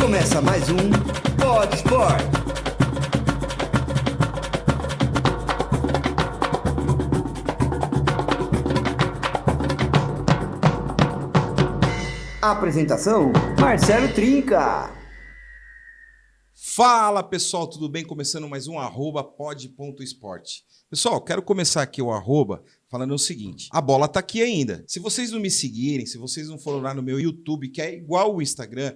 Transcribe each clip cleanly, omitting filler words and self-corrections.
Começa mais um Pod Sport. Apresentação: Marcelo Trinca. Fala pessoal, tudo bem? Começando mais um @pod.sport. Pessoal, quero começar aqui o arroba falando o seguinte: a bola tá aqui ainda. Se vocês não me seguirem, se vocês não forem lá no meu YouTube, que é igual o Instagram,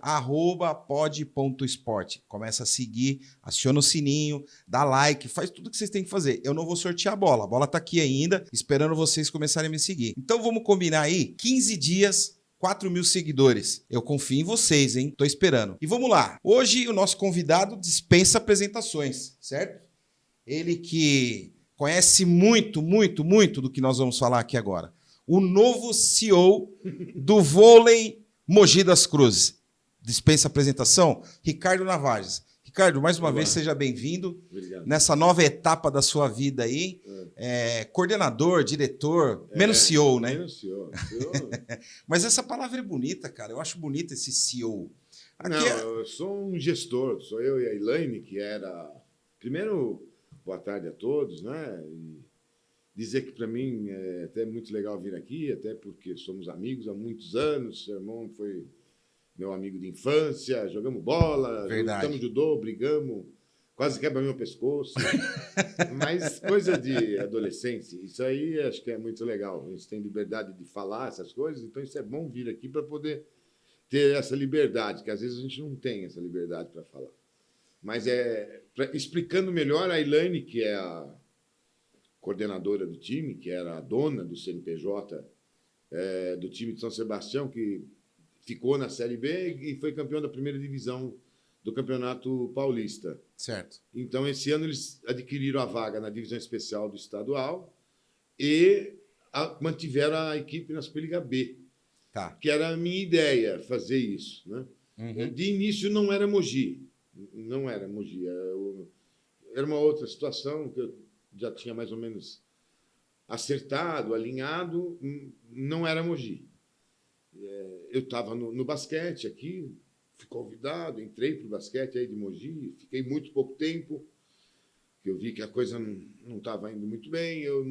@pod.sport. Começa a seguir, aciona o sininho, dá like, faz tudo que vocês têm que fazer. Eu não vou sortear a bola tá aqui ainda, esperando vocês começarem a me seguir. Então vamos combinar aí, 15 dias... 4.000 seguidores. Eu confio em vocês, hein? Tô esperando. E vamos lá. Hoje o nosso convidado dispensa apresentações, certo? Ele que conhece muito do que nós vamos falar aqui agora. O novo CEO do vôlei Mogi das Cruzes. Dispensa apresentação, Ricardo Navajas. Ricardo, mais uma vez, seja bem-vindo. Obrigado. Nessa nova etapa da sua vida aí. Coordenador, diretor, menos CEO, né? Menos CEO. Mas essa palavra é bonita, cara. Eu acho bonito esse CEO. Não, eu sou um gestor. Sou eu e a Elaine, que era... Primeiro, boa tarde a todos, né? E dizer que para mim é até muito legal vir aqui, até porque somos amigos há muitos anos. Seu irmão foi meu amigo de infância, jogamos bola, lutamos judô, brigamos, quase quebra meu pescoço. Mas coisa de adolescência, isso aí acho que é muito legal. A gente tem liberdade de falar essas coisas, então isso é bom vir aqui para poder ter essa liberdade, que às vezes a gente não tem essa liberdade para falar. Mas explicando melhor, a Elaine, que é a coordenadora do time, que era a dona do CNPJ do time de São Sebastião, que ficou na Série B e foi campeão da primeira divisão do Campeonato Paulista. Certo. Então, esse ano, eles adquiriram a vaga na divisão especial do estadual e mantiveram a equipe na Superliga B, que era a minha ideia, fazer isso. Né? Uhum. De início, não era Mogi. Não era Mogi. Era uma outra situação que eu já tinha mais ou menos acertado, alinhado. Não era Mogi. Eu estava no basquete aqui, fui convidado, entrei para o basquete aí de Mogi, fiquei muito pouco tempo, porque eu vi que a coisa não estava indo muito bem, eu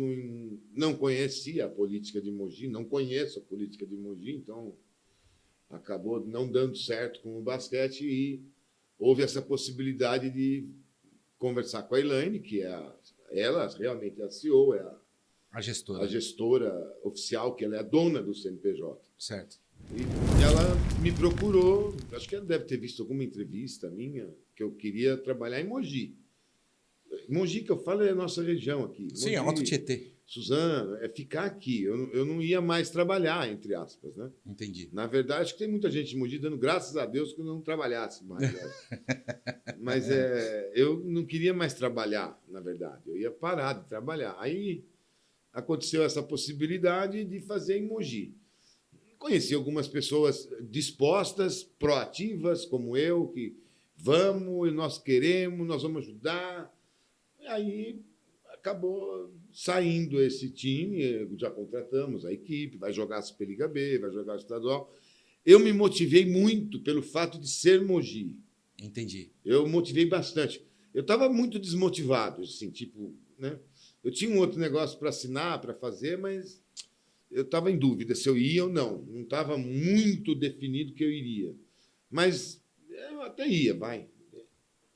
não conhecia a política de Mogi, não conheço a política de Mogi, então acabou não dando certo com o basquete e houve essa possibilidade de conversar com a Elaine, que ela realmente é a CEO, a gestora. A gestora oficial, que ela é a dona do CNPJ. Certo. E ela me procurou, acho que ela deve ter visto alguma entrevista minha, que eu queria trabalhar em Mogi. Mogi, que eu falo, é a nossa região aqui. Mogi, sim, Alto Tietê. Suzano, é ficar aqui. Eu não ia mais trabalhar, entre aspas, né? Entendi. Na verdade, acho que tem muita gente de Mogi dando graças a Deus que eu não trabalhasse mais. Mas eu não queria mais trabalhar, na verdade. Eu ia parar de trabalhar. Aí aconteceu essa possibilidade de fazer em Mogi. Conheci algumas pessoas dispostas, proativas, como eu, que vamos, nós queremos, nós vamos ajudar. E aí acabou saindo esse time, já contratamos a equipe, vai jogar a Superliga B, vai jogar o estadual. Eu me motivei muito pelo fato de ser Mogi. Entendi. Eu motivei bastante. Eu estava muito desmotivado, assim, tipo, né? Eu tinha um outro negócio para assinar, para fazer, mas eu estava em dúvida se eu ia ou não. Não estava muito definido que eu iria. Mas eu até ia, vai.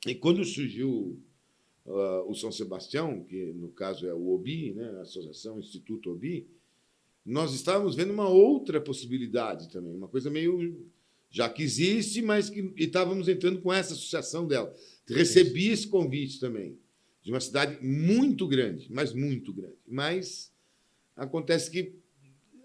E quando surgiu o São Sebastião, que no caso é o OBI, né, a Associação Instituto OBI, nós estávamos vendo uma outra possibilidade também, uma coisa meio... já que existe, mas que estávamos entrando com essa associação dela. Recebi esse convite também, de uma cidade muito grande, mas muito grande. Mas acontece que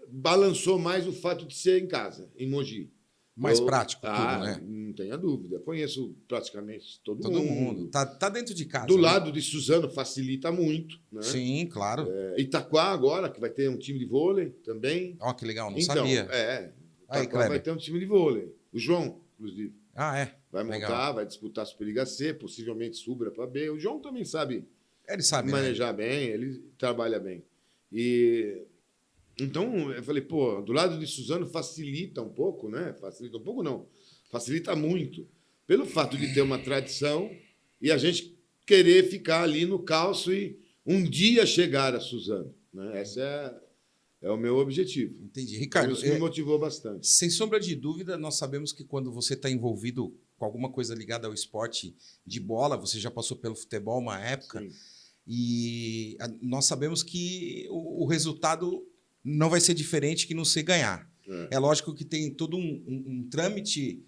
balançou mais o fato de ser em casa, em Mogi. Mais prático tudo, né? Não tenha dúvida. Conheço praticamente todo mundo. Tá dentro de casa. Do lado de Suzano facilita muito. Né? Sim, claro. Itaquá agora, que vai ter um time de vôlei também. Ó, que legal, não sabia. Itaquá vai ter um time de vôlei. O João, inclusive. Vai montar, legal. Vai disputar a Superliga C, possivelmente subra para B. O João também sabe, ele sabe manejar bem, ele trabalha bem. Então, eu falei, do lado de Suzano facilita um pouco, né? Facilita um pouco, não. Facilita muito. pelo fato de ter uma tradição e a gente querer ficar ali no calço e um dia chegar a Suzano, né? Esse é o meu objetivo. Entendi. Então, Ricardo, isso me motivou bastante. sem sombra de dúvida, nós sabemos que quando você está envolvido com alguma coisa ligada ao esporte de bola, você já passou pelo futebol uma época, Sim. e nós sabemos que o resultado não vai ser diferente que não ser ganhar. É lógico que tem todo um trâmite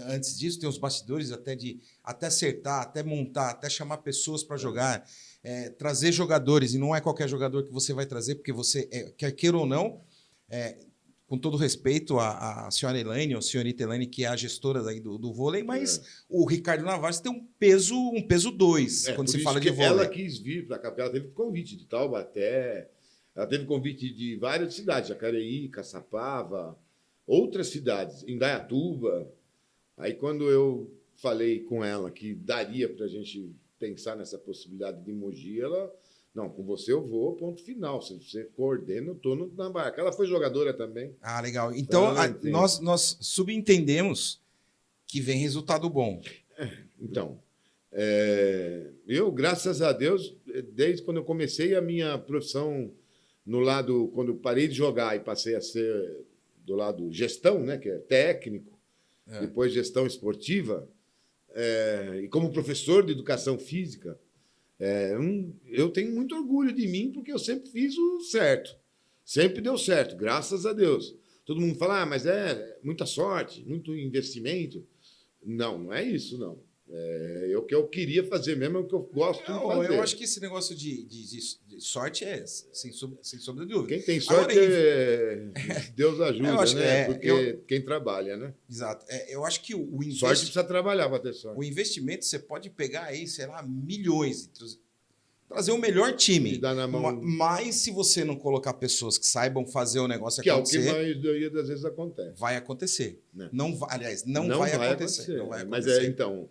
antes disso, tem os bastidores até acertar, até montar, até chamar pessoas para jogar, trazer jogadores, e não é qualquer jogador que você vai trazer, porque você, quer queira ou não, com todo respeito à senhora Elaine, ou a senhorita Elaine, que é a gestora daí do vôlei, mas o Ricardo Navarro tem um peso 2 quando se fala de vôlei. Ela quis vir para cá, porque ela teve convite de Taubaté, ela teve convite de várias cidades, Jacareí, Caçapava, outras cidades, Indaiatuba. Aí, quando eu falei com ela que daria para a gente pensar nessa possibilidade de Mogi, ela... Não, com você eu vou, ponto final. Se você coordena, eu estou na barca. Ela foi jogadora também. Ah, legal. Então, nós subentendemos que vem resultado bom. Então, eu, graças a Deus, desde quando eu comecei a minha profissão no lado, quando eu parei de jogar e passei a ser do lado gestão, né, que é técnico, depois gestão esportiva, e como professor de educação física, eu tenho muito orgulho de mim porque eu sempre fiz o certo. Sempre deu certo, graças a Deus. Todo mundo fala, mas é muita sorte, muito investimento. Não, não é isso, não. O que eu queria fazer mesmo é o que eu gosto de fazer. Eu acho que esse negócio de sorte é sem sombra de dúvida. Quem tem sorte, Deus ajuda, né? Porque quem trabalha, né? Exato. Eu acho que o sorte precisa trabalhar para ter sorte. O investimento, você pode pegar aí, sei lá, milhões, trazer o melhor time. Dar na mão. Mas se você não colocar pessoas que saibam fazer o negócio Que acontecer... é o que a maioria das vezes acontece. Vai acontecer. Né? Não vai acontecer. Não vai acontecer. Mas então...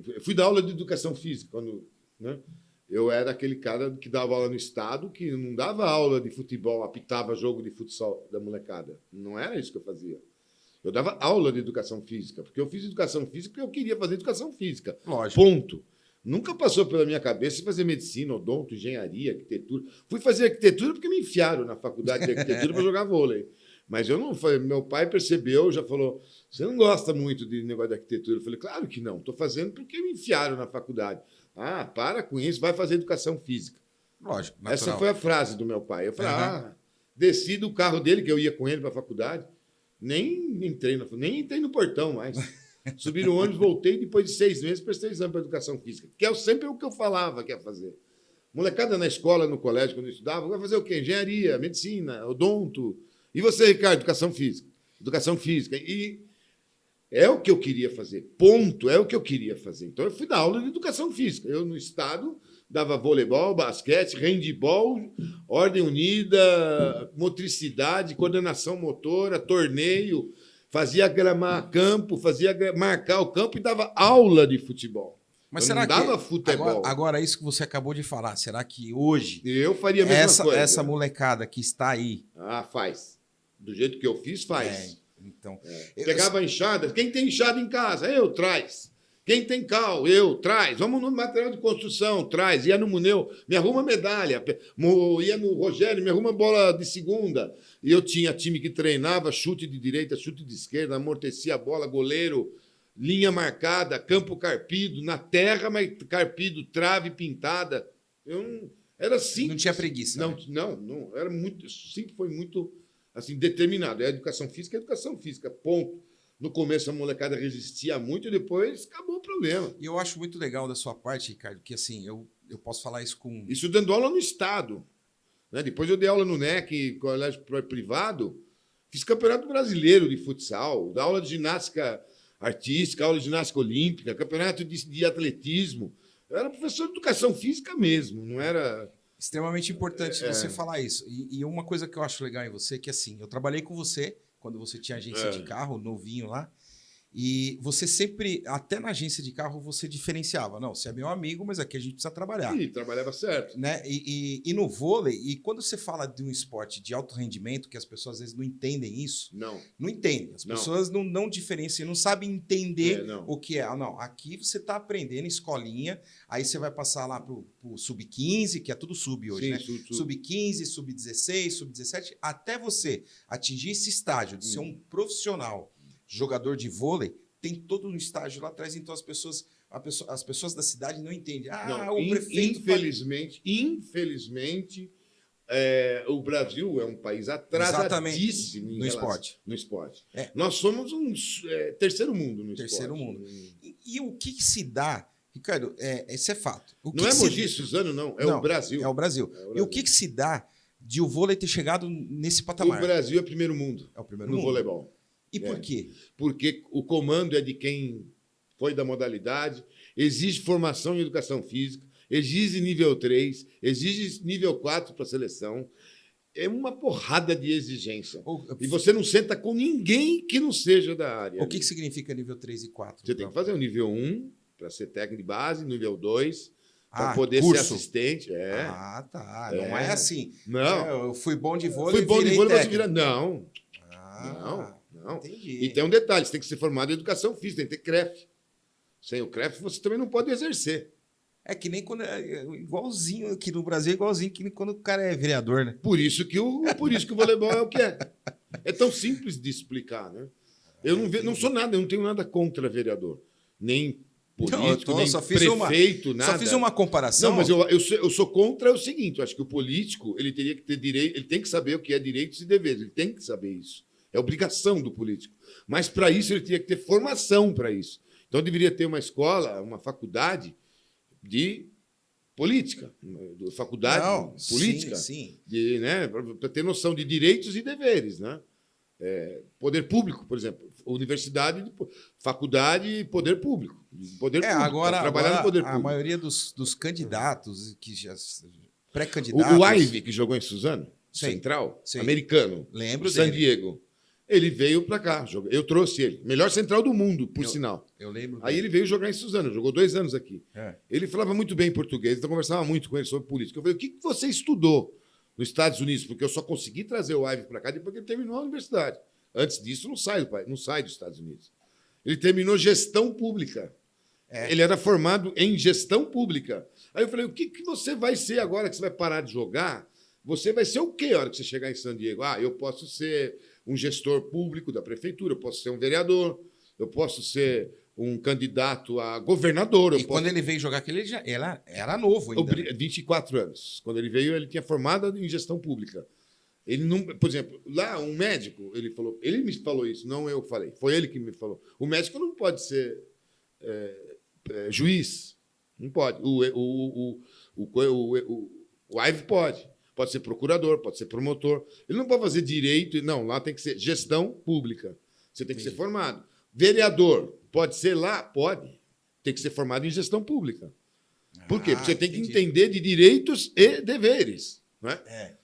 eu fui dar aula de educação física quando, né? Eu era aquele cara que dava aula no estado, que não dava aula de futebol, apitava jogo de futsal da molecada. Não era isso que eu fazia. Eu dava aula de educação física, porque eu fiz educação física porque eu queria fazer educação física. Lógico. Ponto. Nunca passou pela minha cabeça fazer medicina, odonto, engenharia, arquitetura. Fui fazer arquitetura porque me enfiaram na faculdade de arquitetura para jogar vôlei. Mas eu não foi. Meu pai percebeu, já falou: você não gosta muito de negócio de arquitetura? Eu falei: claro que não, estou fazendo porque me enfiaram na faculdade. Ah, para com isso, vai fazer educação física. Lógico. Natural. Essa foi a frase do meu pai. Eu falei: desci do carro dele, que eu ia com ele para a faculdade, nem entrei no portão mais. Subi no ônibus, voltei, depois de 6 meses, prestei exame para educação física, que é sempre o que eu falava que ia fazer. Molecada na escola, no colégio, quando eu estudava, vai fazer o quê? Engenharia, medicina, odonto. E você, Ricardo? Educação física. Educação física. E é o que eu queria fazer. Ponto. É o que eu queria fazer. Então, eu fui dar aula de educação física. Eu, no estado, dava voleibol, basquete, handebol, ordem unida, motricidade, coordenação motora, torneio, fazia gramar campo, fazia marcar o campo e dava aula de futebol. Mas eu será não dava futebol. Agora, isso que você acabou de falar, será que hoje... Eu faria a mesma coisa. Essa molecada que está aí... faz. Do jeito que eu fiz, faz. Então, Pegava enxada. Quem tem enxada em casa? Eu, traz. Quem tem cal? Eu, traz. Vamos no material de construção, traz. Ia no Muneu, me arruma medalha. Ia no Rogério, me arruma bola de segunda. E eu tinha time que treinava chute de direita, chute de esquerda, amortecia a bola, goleiro, linha marcada, campo carpido, na terra, mas carpido, trave pintada. Era assim. Não tinha preguiça. Não. Era muito, sempre foi muito... assim, determinado. É educação física, ponto. No começo a molecada resistia muito e depois acabou o problema. E eu acho muito legal da sua parte, Ricardo, que assim, eu posso falar isso com... Isso dando aula no estado. Né? Depois eu dei aula no NEC, colégio privado, fiz campeonato brasileiro de futsal, dei aula de ginástica artística, aula de ginástica olímpica, campeonato de atletismo. Eu era professor de educação física mesmo, não era... Extremamente importante você falar isso. E uma coisa que eu acho legal em você é que, assim, eu trabalhei com você quando você tinha agência de carro, novinho lá, E você sempre, até na agência de carro, você diferenciava. Não, você é meu amigo, mas aqui a gente precisa trabalhar. E trabalhava certo. Né? E no vôlei, e quando você fala de um esporte de alto rendimento, que as pessoas às vezes não entendem isso, não entendem. As pessoas não diferenciam, não sabem entender o que é. Ah, não, aqui você está aprendendo escolinha, aí você vai passar lá para o sub-15, que é tudo sub hoje, né? Sub-15, sub-16, sub-17, até você atingir esse estágio de ser um profissional jogador de vôlei, tem todo um estágio lá atrás, então as pessoas da cidade não entendem. O prefeito... Infelizmente, o Brasil é um país atrasadíssimo no esporte. No esporte. É. Nós somos um terceiro mundo no terceiro esporte. Mundo. E o que se dá... Ricardo, esse é fato. Não é Mogi, Suzano, não. É o Brasil. É o Brasil. E o que se dá de o vôlei ter chegado nesse patamar? O Brasil é primeiro mundo. É o primeiro no mundo. voleibol. E por quê? Porque o comando é de quem foi da modalidade, exige formação em educação física, exige nível 3, exige nível 4 para a seleção. É uma porrada de exigência. E você não senta com ninguém que não seja da área. O que significa nível 3 e 4? Você tem que fazer o nível 1 para ser técnico de base, nível 2 para poder curso. ser assistente. Tá. Não é assim. Não. Eu fui bom de vôlei, fui bom de vôlei, você vira... Não. Entendi. E tem um detalhe, você tem que ser formado em educação física, tem que ter CREF. Sem o CREF, você também não pode exercer. É que nem quando... igualzinho aqui no Brasil, igualzinho que quando o cara é vereador, né? Por isso que o voleibol é o que é. É tão simples de explicar, né? Eu não sou nada, eu não tenho nada contra vereador. Nem político, nem prefeito, nada. Só fiz uma comparação. Não, mas eu sou contra o seguinte, eu acho que o político ele teria que ter direito, ele tem que saber o que é direitos e deveres, ele tem que saber isso. É obrigação do político. Mas, para isso, ele tinha que ter formação para isso. Então, deveria ter uma escola, uma faculdade de política. Faculdade política. Sim. Né, para ter noção de direitos e deveres. Né? Poder público, por exemplo. Universidade, faculdade e poder público. Trabalhar no poder público. A maioria dos candidatos, que já pré-candidatos... O Ivy, que jogou em Suzano, central, americano, lembro San dele. Diego. Ele veio para cá. Eu trouxe ele. Melhor central do mundo, por sinal. Eu lembro. Aí ele veio jogar em Suzano. Jogou 2 anos aqui. Ele falava muito bem português. Então, eu conversava muito com ele sobre política. Eu falei, o que você estudou nos Estados Unidos? Porque eu só consegui trazer o Ivy para cá depois que ele terminou a universidade. Antes disso, não sai dos Estados Unidos. Ele terminou gestão pública. Ele era formado em gestão pública. Aí eu falei, o que você vai ser agora que você vai parar de jogar? Você vai ser o quê a hora que você chegar em San Diego? Eu posso ser um gestor público da prefeitura, eu posso ser um vereador, eu posso ser um candidato a governador. Quando ele veio jogar aqui, ele já era novo ainda. 24 anos. Quando ele veio, ele tinha formado em gestão pública. Ele não, por exemplo, lá um médico, ele me falou isso, não eu falei, foi ele que me falou. O médico não pode ser juiz, não pode. O Ivy pode ser procurador, pode ser promotor. Ele não pode fazer direito, não, lá tem que ser gestão pública. Você tem que ser formado. Vereador, pode ser lá? Pode. Tem que ser formado em gestão pública. Por quê? Porque você tem que entender de direitos e deveres. Não é?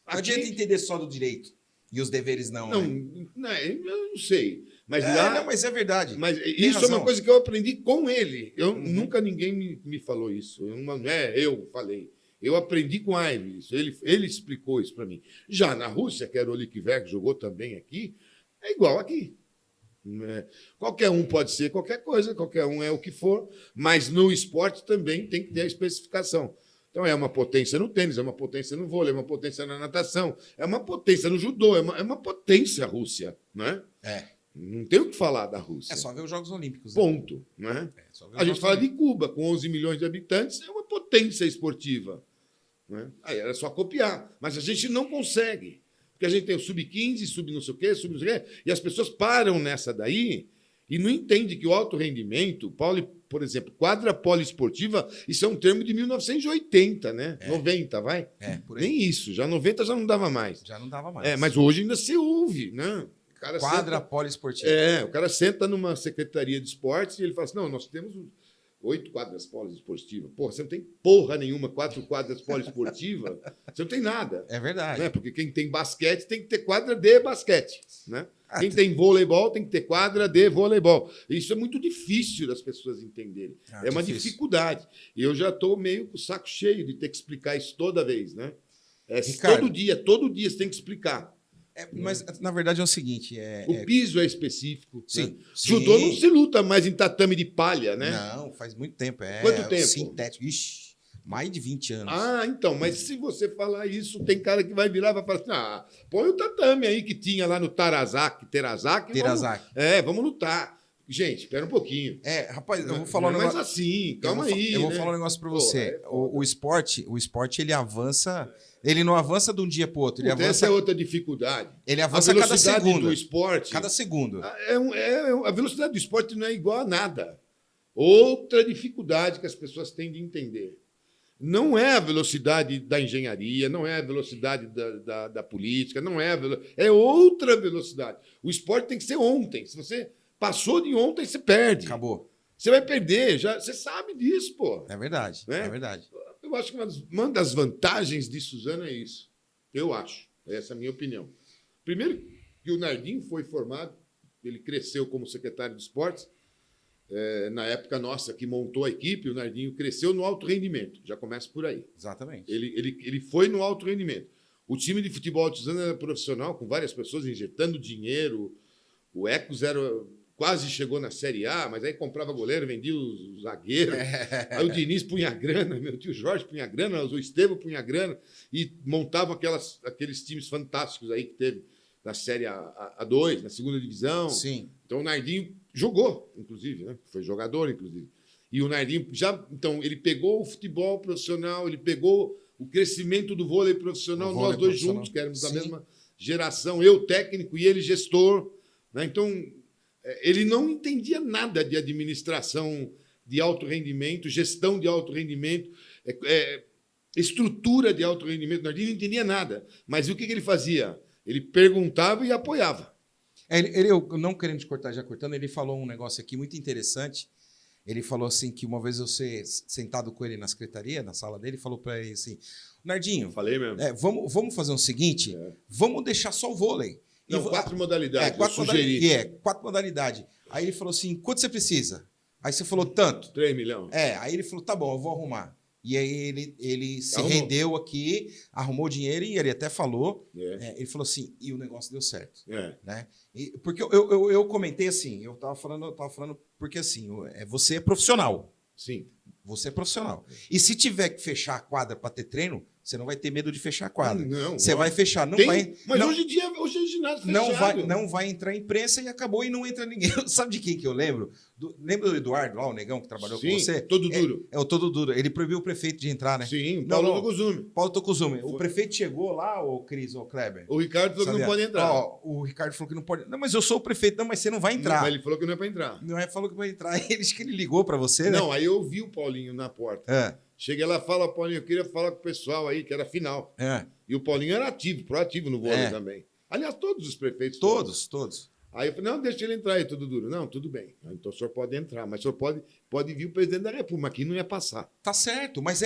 Não adianta entender só do direito e os deveres não. Eu não sei. Mas mas é verdade. Mas isso é uma coisa que eu aprendi com ele. Nunca ninguém me falou isso. Eu falei. Eu aprendi com a Ivy isso. Ele explicou isso para mim. Já na Rússia, que era o Oliver, que jogou também aqui, é igual aqui. Qualquer um pode ser qualquer coisa, qualquer um é o que for, mas no esporte também tem que ter a especificação. Então, é uma potência no tênis, é uma potência no vôlei, é uma potência na natação, é uma potência no judô, é uma potência a Rússia, não é? Não tem o que falar da Rússia. É só ver os Jogos Olímpicos. Ponto. Não é? A gente fala de Cuba, com 11 milhões de habitantes, é uma potência esportiva. Não é? Aí era só copiar. Mas a gente não consegue. Porque a gente tem o sub-15, sub-não sei o quê, sub-não sei o quê, e as pessoas param nessa daí e não entendem que o alto rendimento, por exemplo, quadra poliesportiva, isso é um termo de 1980, né? 90, vai? Por aí. Nem isso. Já 90 já não dava mais. Já não dava mais. Mas hoje ainda se ouve, né? Quadra poliesportiva. O cara senta numa secretaria de esportes e ele fala assim, não, nós temos 8 quadras poliesportivas. Porra, você não tem porra nenhuma, 4 quadras poliesportivas, você não tem nada. É verdade. Né? Porque quem tem basquete tem que ter quadra de basquete. Né? Quem tem voleibol tem que ter quadra de voleibol. Isso é muito difícil das pessoas entenderem. É uma difícil. dificuldade. E eu já estou meio com o saco cheio de ter que explicar isso toda vez. Né? Ricardo, todo dia você tem que explicar. Mas, na verdade, é o seguinte... O piso é específico. Sim, Né? sim. Judô não se luta mais em tatame de palha, né? Não, faz muito tempo. Quanto tempo? Sintético. Ixi, mais de 20 anos. Ah, então, mas se você falar isso, tem cara que vai virar e vai falar assim, põe o tatame aí que tinha lá no Terazaki. Vamos lutar. Gente, espera um pouquinho. Rapaz, eu vou falar um negócio... Mas assim, calma aí. Eu vou falar um negócio pra você. O esporte, ele avança... Ele não avança de um dia para o outro. Ele avança... Essa é outra dificuldade. Ele avança a cada segundo. Do esporte, cada segundo. A velocidade do esporte não é igual a nada. Outra dificuldade que as pessoas têm de entender. Não é a velocidade da engenharia, não é a velocidade da política, não é é outra velocidade. O esporte tem que ser ontem. Se você passou de ontem, você perde. Acabou. Você vai perder. Você sabe disso, pô. É verdade. Né? É verdade. Eu acho que uma das vantagens de Suzano é isso. Eu acho. Essa é a minha opinião. Primeiro, que o Nardinho foi formado, ele cresceu como secretário de esportes. Na época nossa, que montou a equipe, o Nardinho cresceu no alto rendimento. Já começa por aí. Exatamente. Ele foi no alto rendimento. O time de futebol de Suzano era profissional, com várias pessoas injetando dinheiro. O Ecos quase chegou na Série A, mas aí comprava goleiro, vendia os zagueiros. Aí o Diniz punha grana, meu tio Jorge punha grana, o Estevão punha grana e montavam aqueles times fantásticos aí que teve na Série A2, na segunda divisão. Sim. Então o Nardinho jogou, inclusive, né? Foi jogador, inclusive. E o Nardinho então, ele pegou o futebol profissional, ele pegou o crescimento do vôlei profissional, nós dois juntos, que éramos da mesma geração, eu técnico e ele gestor. Né? Então, ele não entendia nada de administração de alto rendimento, gestão de alto rendimento, estrutura de alto rendimento. O Nardinho não entendia nada. Mas o que ele fazia? Ele perguntava e apoiava. Eu não querendo te cortar, já cortando, ele falou um negócio aqui muito interessante. Ele falou assim que uma vez eu sentado com ele na secretaria, na sala dele, falou para ele assim, Nardinho, falei mesmo. Vamos fazer o seguinte, vamos deixar só o vôlei. Não, 4 modalidades, eu sugeri. 4 modalidades. Aí ele falou assim, quanto você precisa? Aí você falou, tanto. 3 milhões. Aí ele falou, tá bom, eu vou arrumar. E aí ele se rendeu aqui, arrumou dinheiro e ele até falou, ele falou assim, e o negócio deu certo. Né? Porque eu comentei assim, eu tava falando porque assim, você é profissional. Sim. Você é profissional. E se tiver que fechar a quadra para ter treino, você não vai ter medo de fechar a quadra. Não. Você vai fechar. Mas não, hoje em dia, hoje é ginásio fechado. Não vai entrar imprensa e acabou e não entra ninguém. Sabe de quem que eu lembro? Lembra do Eduardo lá, o negão que trabalhou com você? Todo duro. O Todo Duro. Ele proibiu o prefeito de entrar, né? Sim, Paulo Tocuzumi. Paulo Tocuzumi. O prefeito chegou lá, o Cris, o Kleber. O Ricardo falou que não pode entrar. O Ricardo falou que não pode. Não, mas eu sou o prefeito. Não, mas você não vai entrar. Mas ele falou que não é para entrar. Não é, falou que vai entrar. Ele ligou para você, né? Não, aí eu vi o Paulinho na porta. Cheguei lá, fala, Paulinho, eu queria falar com o pessoal aí, que era final. E o Paulinho era proativo no vôlei também. Aliás, todos os prefeitos. Todos. Aí eu falei, não, deixa ele entrar aí, tudo duro. Não, tudo bem. Então o senhor pode entrar, mas o senhor pode vir o presidente da República, mas aqui não ia passar. Tá certo, mas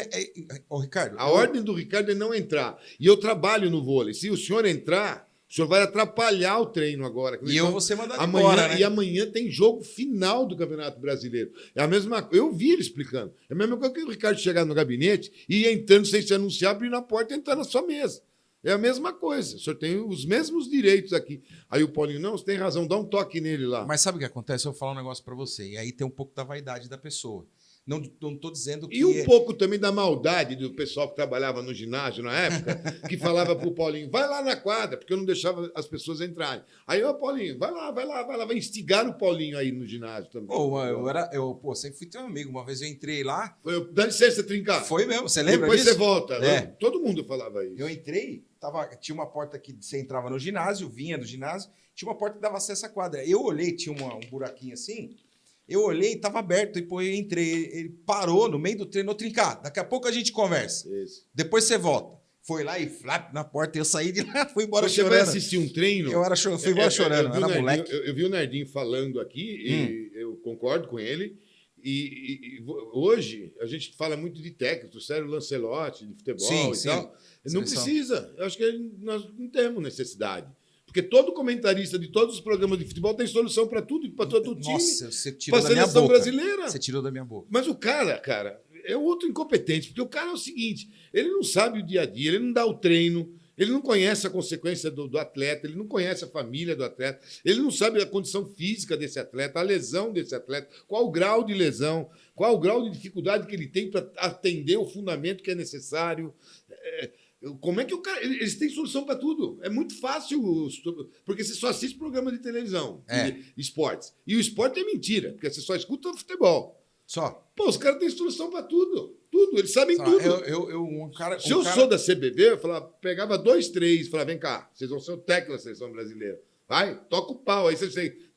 Ricardo... A ordem do Ricardo é não entrar. E eu trabalho no vôlei. Se o senhor entrar, o senhor vai atrapalhar o treino agora. E eu vou ser mandado embora, né? E amanhã tem jogo final do Campeonato Brasileiro. É a mesma coisa. Eu vi ele explicando. É a mesma coisa que o Ricardo chegar no gabinete e ir entrando sem se anunciar, abrir na porta e entrar na sua mesa. É a mesma coisa. O senhor tem os mesmos direitos aqui. Aí o Paulinho, não, você tem razão, dá um toque nele lá. Mas sabe o que acontece? Eu vou falar um negócio pra você. E aí tem um pouco da vaidade da pessoa. Não estou dizendo que... E um pouco também da maldade do pessoal que trabalhava no ginásio na época, que falava pro Paulinho, vai lá na quadra, porque eu não deixava as pessoas entrarem. Aí, Paulinho, vai lá, vai instigar o Paulinho aí no ginásio também. Eu sempre fui teu amigo. Uma vez eu entrei lá... Dá licença, Trincar. Foi mesmo, você lembra Depois disso? Você volta. Todo mundo falava isso. Eu entrei, tinha uma porta que você entrava no ginásio, vinha do ginásio, tinha uma porta que dava acesso à quadra. Eu olhei, tinha um buraquinho assim... Eu olhei, estava aberto, e depois eu entrei. Ele parou no meio do treino, Trincar, daqui a pouco a gente conversa. Isso. Depois você volta. Foi lá e flap na porta, eu saí de lá, fui embora chorando. Você vai assistir um treino? Fui embora chorando, era moleque. Eu vi o Nardinho falando aqui, e eu concordo com ele, Hoje a gente fala muito de técnico, sério, Lancelotti, de futebol Sim, e sim. tal. Não Seleção. precisa. Eu acho que nós não temos necessidade. Porque todo comentarista de todos os programas de futebol tem solução para tudo, para todo time. Nossa, você tirou Para da a minha seleção boca. brasileira. Você tirou da minha boca. Mas o cara, é outro incompetente. Porque o cara é o seguinte: ele não sabe o dia a dia, ele não dá o treino, ele não conhece a consequência do atleta, ele não conhece a família do atleta, ele não sabe a condição física desse atleta, a lesão desse atleta, qual o grau de lesão, qual o grau de dificuldade que ele tem para atender o fundamento que é necessário. Como é que o cara. Eles têm solução para tudo. É muito fácil, porque você só assiste programa de televisão, de esportes. E o esporte é mentira, porque você só escuta futebol. Só. Pô, os caras têm solução para tudo. Tudo, eles sabem tudo. Se eu sou da CBB, eu falava, pegava 2, 3, falava, vem cá, vocês vão ser o técnico da seleção brasileira. Vai, toca o pau. Aí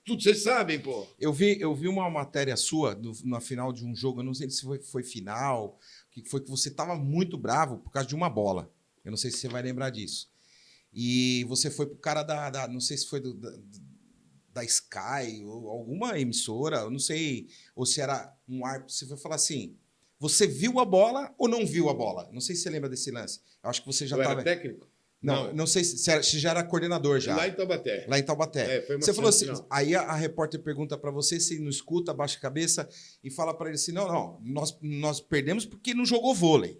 tudo vocês sabem, pô. Eu vi uma matéria sua na final de um jogo, eu não sei se foi final, que foi que você estava muito bravo por causa de uma bola. Eu não sei se você vai lembrar disso. E você foi pro cara não sei se foi da Sky ou alguma emissora, eu não sei, ou se era um árbitro, você foi falar assim, você viu a bola ou não viu a bola? Não sei se você lembra desse lance. Eu acho que você já estava... era técnico? Não sei se já era coordenador já. Lá em Taubaté. Lá em Taubaté. Foi uma Você falou assim, final. aí a repórter pergunta para você, se não escuta, abaixa a cabeça e fala para ele assim, não, nós perdemos porque não jogou vôlei.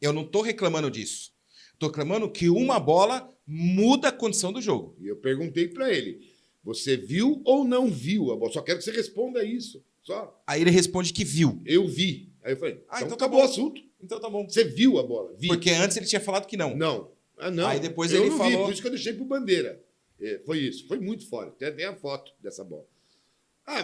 Eu não estou reclamando disso. Estou reclamando que uma bola muda a condição do jogo. E eu perguntei para ele, você viu ou não viu a bola? Só quero que você responda isso. Só. Aí ele responde que viu. Eu vi. Aí eu falei, então tá acabou bom. o assunto. Então tá bom. Você viu a bola? Vi. Porque antes ele tinha falado que não. Não. Não. Aí depois eu ele não falou... vi, por isso que eu deixei pro Bandeira. Foi isso. Foi muito fora. Até tem a foto dessa bola.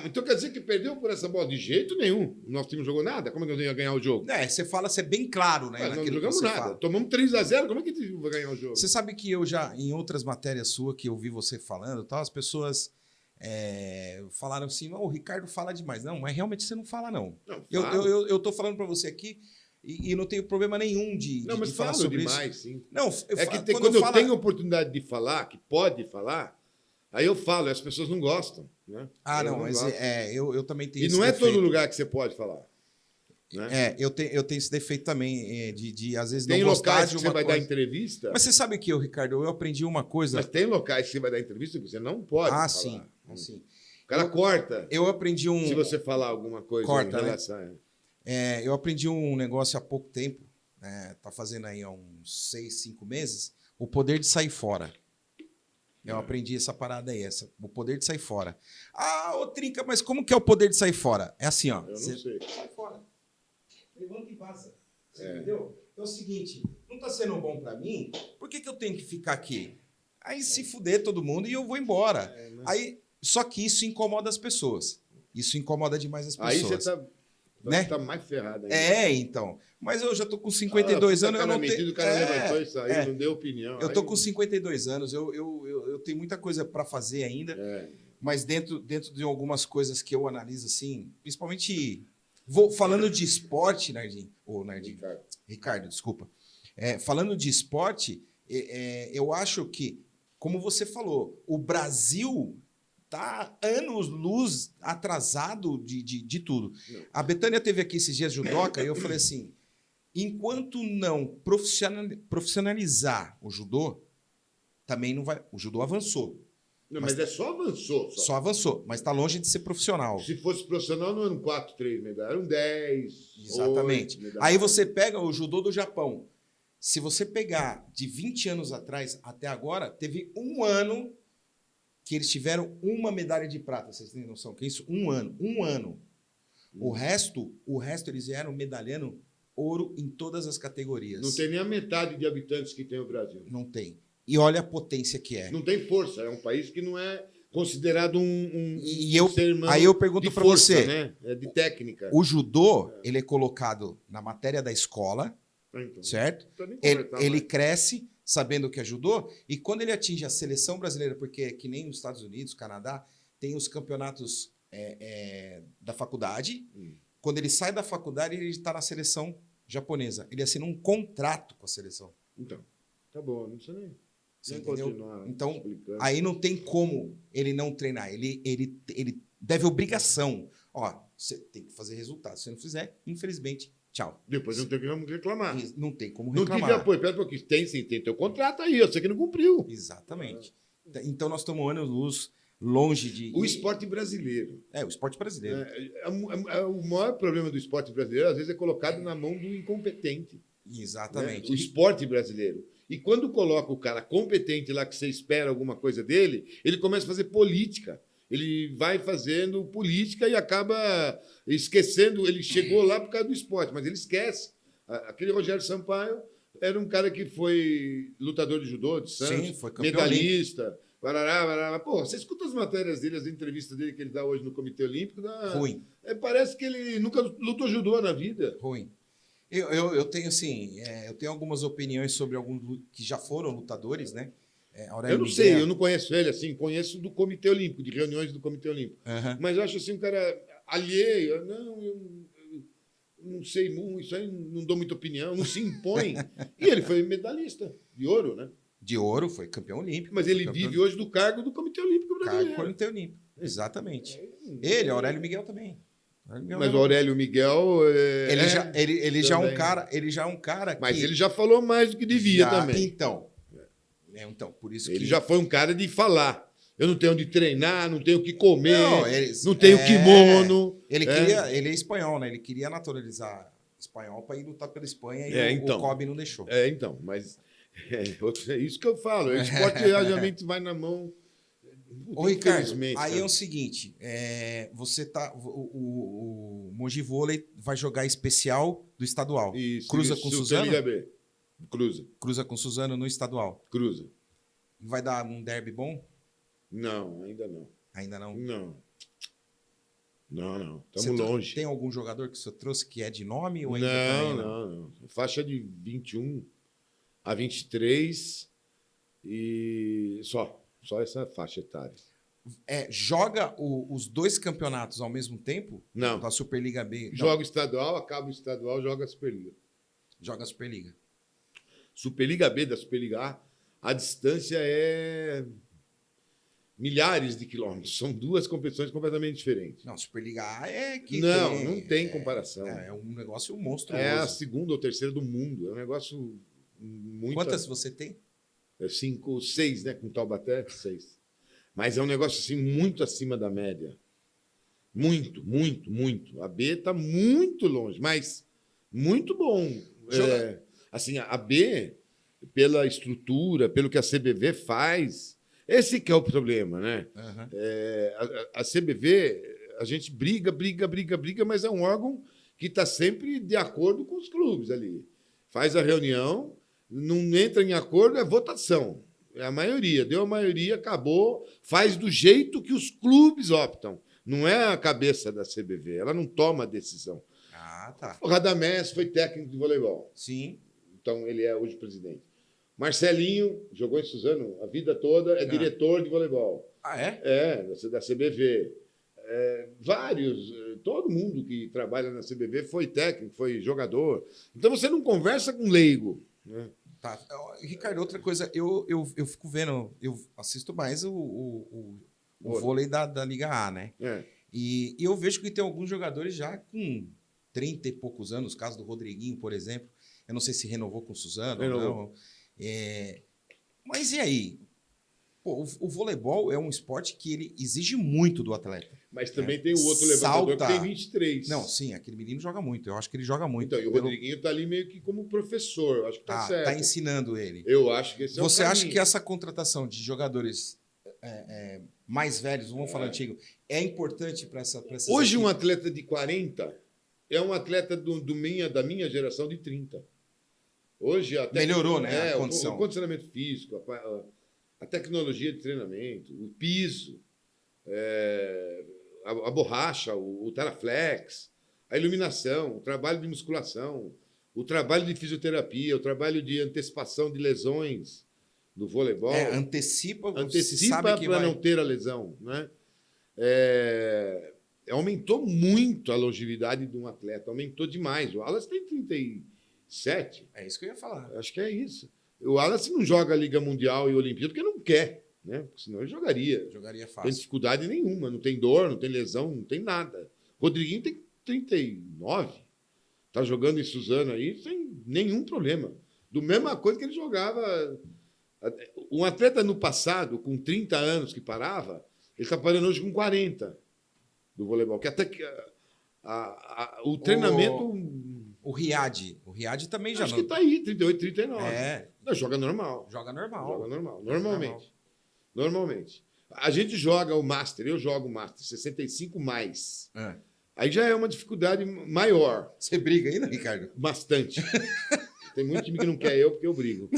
Então quer dizer que perdeu por essa bola? De jeito nenhum. O nosso time não jogou nada? Como é que eu ia ganhar o jogo? Você fala, você é bem claro, né? Nós não naquilo que jogamos você nada. fala. Tomamos 3-0. Como é que a gente vai ganhar o jogo? Você sabe que eu já, em outras matérias suas que eu vi você falando, tal, as pessoas falaram assim, o Ricardo fala demais. Não, mas realmente você não fala, não. Não, Eu tô falando para você aqui e não tenho problema nenhum de falar sobre demais, isso. sim. Não, Quando eu tenho oportunidade de falar, que pode falar, aí eu falo, e as pessoas não gostam. Né? Eu também tenho E esse não é defeito. todo lugar que você pode falar. Né? Eu tenho esse defeito também, de às vezes Tem não gostar locais de que uma você vai coisa. dar entrevista, Mas você sabe que Ricardo, eu aprendi uma coisa. mas tem locais que você vai dar entrevista que você não pode falar. Sim. O cara corta Eu aprendi se você falar alguma coisa Corta, em relação... eu aprendi um negócio há pouco tempo, tá fazendo aí há uns 6, 5 meses, o poder de sair fora. Eu aprendi essa parada aí, o poder de sair fora. Ô Trinca, mas como que é o poder de sair fora? É assim, ó. Eu não sei. Sai fora. Levanta e vaza. Você entendeu? É o seguinte, não tá sendo bom pra mim, por que eu tenho que ficar aqui? Aí se fuder todo mundo e eu vou embora. Aí, só que isso incomoda as pessoas. Isso incomoda demais as pessoas. Aí você né? tá mais ferrado ainda. Então. Mas eu já tô com 52 anos, eu não tenho... O cara levantou isso aí, não deu opinião. Eu tô com 52 anos, eu tenho muita coisa para fazer ainda, mas dentro de algumas coisas que eu analiso assim, principalmente falando de esporte, Ricardo, desculpa. Falando de esporte, eu acho que, como você falou, o Brasil tá anos-luz atrasado de tudo. Não. A Betânia teve aqui esses dias judoca e eu falei assim, enquanto não profissionalizar o judô, também não vai... O judô avançou. Não, mas só avançou. Só avançou, mas está longe de ser profissional. Se fosse profissional, não eram 4, 3 medalhas, eram 10. Exatamente. 8 medalhas. Aí você pega o judô do Japão. Se você pegar de 20 anos atrás até agora, teve um ano que eles tiveram uma medalha de prata. Vocês têm noção que é isso? Um ano. O resto eles vieram medalhando ouro em todas as categorias. Não tem nem a metade de habitantes que tem o Brasil. Não tem. E olha a potência que é. Não tem força. É um país que não é considerado ser humano. Aí eu pergunto para você, né? É de técnica. O judô, ele é colocado na matéria da escola, então, certo? Ele cresce sabendo que é judô, e quando ele atinge a seleção brasileira, porque que nem nos Estados Unidos, Canadá, tem os campeonatos da faculdade. Quando ele sai da faculdade, ele está na seleção japonesa. Ele assina um contrato com a seleção. Então, tá bom, não precisa nem. Então, aí não tem como ele não treinar. Ele deve obrigação. Ó, você tem que fazer resultado. Se você não fizer, infelizmente, tchau. Depois não tem como reclamar. Não tem como Não reclamar. tive apoio. Pera um pouquinho. Tem sim, tem teu contrato aí. Eu sei que não cumpriu. Exatamente. Então nós estamos anos-luz longe de... O esporte brasileiro. O esporte brasileiro. O maior problema do esporte brasileiro, às vezes, é colocado na mão do incompetente. Exatamente. O esporte brasileiro. E quando coloca o cara competente lá, que você espera alguma coisa dele, ele começa a fazer política. Ele vai fazendo política e acaba esquecendo. Ele chegou lá por causa do esporte, mas ele esquece. Aquele Rogério Sampaio era um cara que foi lutador de judô, de Santos, Sim, foi campeão medalhista. Barará, barará. Pô, você escuta as matérias dele, as entrevistas dele que ele dá hoje no Comitê Olímpico. Ruim. Parece que ele nunca lutou judô na vida. Ruim. Eu tenho, assim, eu tenho algumas opiniões sobre alguns que já foram lutadores, né? Eu não sei, eu não conheço ele, assim, conheço do Comitê Olímpico, de reuniões do Comitê Olímpico. Mas eu acho assim, um cara alheio. Não, eu não sei muito, isso aí não dou muita opinião, não se impõe. E ele foi medalhista de ouro, né? De ouro, foi campeão olímpico. Mas ele vive hoje do cargo do Comitê Olímpico Brasileiro. Cargo do Comitê Olímpico, exatamente. Ele, Aurélio Miguel também. Mas o Aurélio Miguel... Ele já é um cara Mas que... ele já falou mais do que devia também. Então, por isso ele que... já foi um cara de falar. Eu não tenho onde treinar, não tenho o que comer, não, tenho tenho kimono. Ele é espanhol, né? Ele queria naturalizar espanhol para ir lutar pela Espanha e o Kobe não deixou. Então, mas é isso que eu falo. O esporte realmente vai na mão... Ô, Ricardo, aí é o seguinte, você tá... O Mogi Vôlei vai jogar especial do estadual. Isso, Cruza com Suzano? Liga B. Cruza com Suzano no estadual. Cruza. Vai dar um derby bom? Não, ainda não. Ainda não? Não. Estamos longe. Tem algum jogador que você trouxe que é de nome? Ou Não. Faixa de 21 a 23 e só essa faixa etária. Joga os dois campeonatos ao mesmo tempo? Não. Da Superliga B? Joga o estadual, acaba o estadual, joga a Superliga. Joga a Superliga. Superliga B da Superliga A distância é milhares de quilômetros. São duas competições completamente diferentes. Não, Superliga A é que não tem comparação. É um negócio monstruoso. É a segunda ou terceira do mundo. É um negócio muito... Quantas você tem? 5, 6, né? Com Taubaté, 6. Mas é um negócio assim muito acima da média. Muito. A B está muito longe, mas muito bom. Assim, a B, pela estrutura, pelo que a CBV faz, esse que é o problema, né? A CBV, a gente briga, mas é um órgão que está sempre de acordo com os clubes ali. Faz a reunião, não entra em acordo, é votação. É a maioria. Deu a maioria, acabou. Faz do jeito que os clubes optam. Não é a cabeça da CBV. Ela não toma a decisão. Tá. O Radamés foi técnico de voleibol. Sim. Então, ele é hoje presidente. Marcelinho jogou em Suzano a vida toda, é diretor de voleibol. Da CBV. Vários, todo mundo que trabalha na CBV foi técnico, foi jogador. Então, você não conversa com leigo, né? Tá. Ricardo, outra coisa, eu fico vendo, eu assisto mais o vôlei da Liga A, né? E eu vejo que tem alguns jogadores já com 30 e poucos anos, o caso do Rodriguinho, por exemplo. Eu não sei se renovou com o Suzano ou não. Mas e aí? Pô, o voleibol é um esporte que ele exige muito do atleta. Mas também tem o outro levantador que tem 23. Não, sim, aquele menino joga muito. Eu acho que ele joga muito. Então, e o Rodriguinho está ali meio que como professor. Eu acho que está certo. Está ensinando ele. Eu acho que esse é o Você caminho. acha que essa contratação de jogadores mais velhos, vamos falar antigo, é importante para essa Hoje, um atleta de 40 é um atleta da minha geração de 30. Hoje, até melhorou, né? A condição. O condicionamento físico, a tecnologia de treinamento, o piso, a borracha, o Teraflex, a iluminação, o trabalho de musculação, o trabalho de fisioterapia, o trabalho de antecipação de lesões do voleibol. Antecipa para não ter a lesão, né? Aumentou muito a longevidade de um atleta, aumentou demais. O Wallace tem 37. É isso que eu ia falar. Acho que é isso. O Wallace não joga a Liga Mundial e Olimpíada porque não quer. né? Porque senão ele jogaria. Jogaria Não tem fácil. dificuldade nenhuma, não tem dor, não tem lesão, não tem nada. Rodriguinho tem 39. Tá jogando em Suzano aí sem nenhum problema. Do mesma coisa que ele jogava. Um atleta no passado, com 30 anos que parava, ele está parando hoje com 40 do voleibol. Que até que o treinamento. O Riad. O Riad também já Acho que está aí, 38, 39. É, Não, joga normal. joga normal. Joga normal. Normalmente. A gente joga o Master, eu jogo o Master, 65 mais. É. Aí já é uma dificuldade maior. Você briga ainda, Ricardo? Bastante. Tem muito time que não quer eu, porque eu brigo.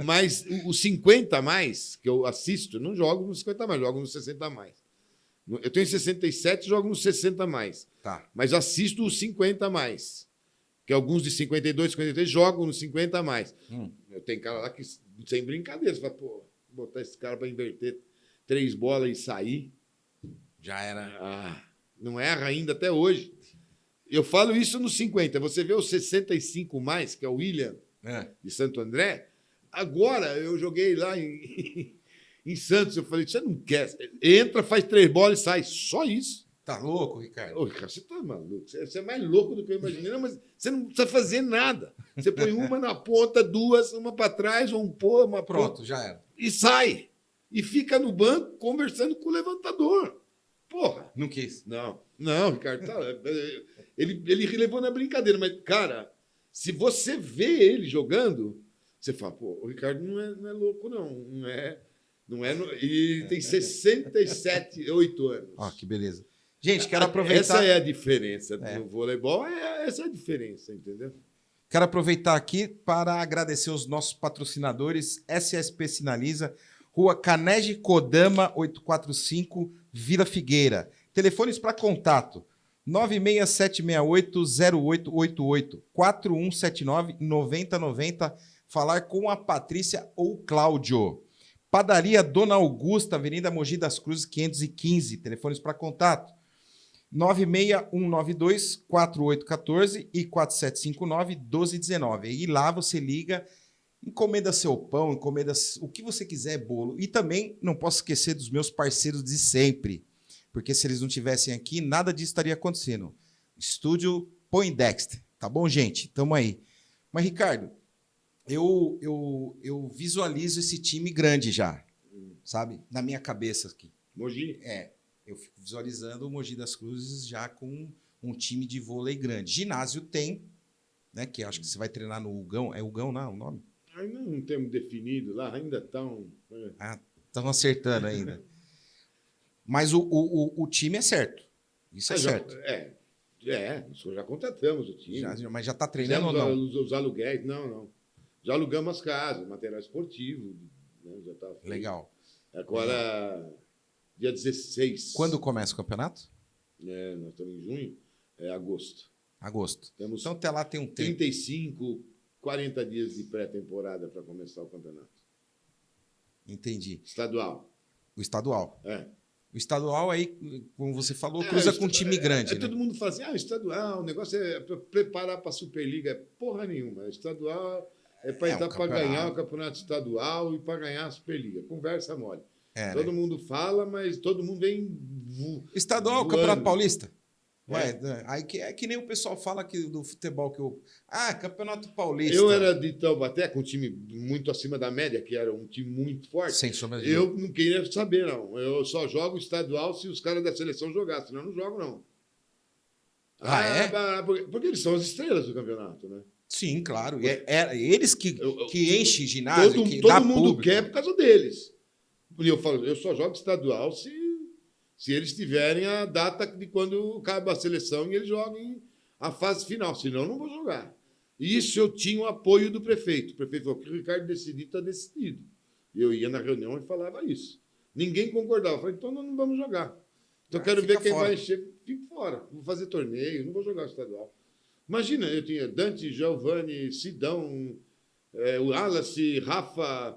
Mas os 50 a mais, que eu assisto, não jogo nos 50 a mais, jogo nos 60 a mais. Eu tenho 67 e jogo nos 60 a mais. Tá. Mas assisto os 50 a mais. Que alguns de 52, 53 jogam nos 50 a mais. Eu tenho cara lá que, sem brincadeira, você fala, pô, botar esse cara para inverter 3 bolas e sair. Já era. Não erra ainda até hoje. Eu falo isso nos 50. Você vê o 65 mais, que é o William de Santo André. Agora eu joguei lá em Santos. Eu falei, você não quer? Entra, faz 3 bolas e sai. Só isso. Tá louco, Ricardo? Ô, Ricardo, você tá maluco. Você é mais louco do que eu imaginei. Não, mas você não precisa fazer nada. Você põe uma na ponta, 2, uma para trás, uma uma Pronto, já era. e sai. E fica no banco conversando com o levantador. Porra. Não quis. Não, Ricardo, ele levou na brincadeira, mas, cara, se você vê ele jogando, você fala, pô, o Ricardo não é louco, ele tem 67, 8 anos. Ó, que beleza. Gente, quero aproveitar. Essa é a diferença no voleibol, essa é a diferença, entendeu? Quero aproveitar aqui para agradecer os nossos patrocinadores, SSP Sinaliza, Rua Canege Kodama 845, Vila Figueira. Telefones para contato: 967680888, 4179-9090. Falar com a Patrícia ou Cláudio. Padaria Dona Augusta, Avenida Mogi das Cruzes, 515. Telefones para contato: 96192-4814 e 4759-1219. E lá você liga, encomenda seu pão, encomenda o que você quiser, bolo. E também não posso esquecer dos meus parceiros de sempre, porque se eles não estivessem aqui, nada disso estaria acontecendo. Estúdio Poindexter. Tá bom, gente? Tamo aí. Mas, Ricardo, eu visualizo esse time grande já, sabe? Na minha cabeça aqui. Mogi? Eu fico visualizando o Mogi das Cruzes já com um time de vôlei grande. Ginásio tem, né? Que acho que você vai treinar no Hugão. É Hugão, não? O nome? Ainda não temos definido lá, ainda estão. Estão acertando ainda. Mas o time é certo. Isso é certo. Nós já contratamos o time. Mas já está treinando ou não? Os aluguéis, não. Já alugamos as casas, material esportivo. Né, já tá feito. Legal. Agora, dia 16. Quando começa o campeonato? Nós estamos em junho, agosto. Agosto. Temos então até lá tem um tempo. 35, 40 dias de pré-temporada para começar o campeonato. Entendi. Estadual. O estadual. O estadual aí, como você falou, cruza com um time grande. Né? Todo mundo fala assim, estadual, o negócio é para preparar para a Superliga. Porra nenhuma. Estadual é para entrar para ganhar o campeonato estadual e para ganhar a Superliga. Conversa mole. Todo mundo fala, mas todo mundo vem estadual, voando. Campeonato Paulista? Aí é que nem o pessoal fala do futebol que Campeonato Paulista. Eu era de Taubaté, com um time muito acima da média, que era um time muito forte. Sem sombra de Eu não queria saber, não. Eu só jogo estadual se os caras da seleção jogarem, senão eu não jogo, não. Porque eles são as estrelas do campeonato, né? Sim, claro. É eles que enchem ginásio, todo mundo quer por causa deles. E eu falo, eu só jogo estadual se eles tiverem a data de quando acaba a seleção e eles joguem a fase final. Senão, eu não vou jogar. E isso eu tinha o apoio do prefeito. O prefeito falou que o Ricardo decidiu, está decidido. E eu ia na reunião e falava isso. Ninguém concordava. Eu falei, então nós não vamos jogar. Então eu quero ver quem vai encher. Fico fora. Vou fazer torneio, não vou jogar estadual. Imagina, eu tinha Dante, Giovanni, Sidão, o Wallace, Rafa,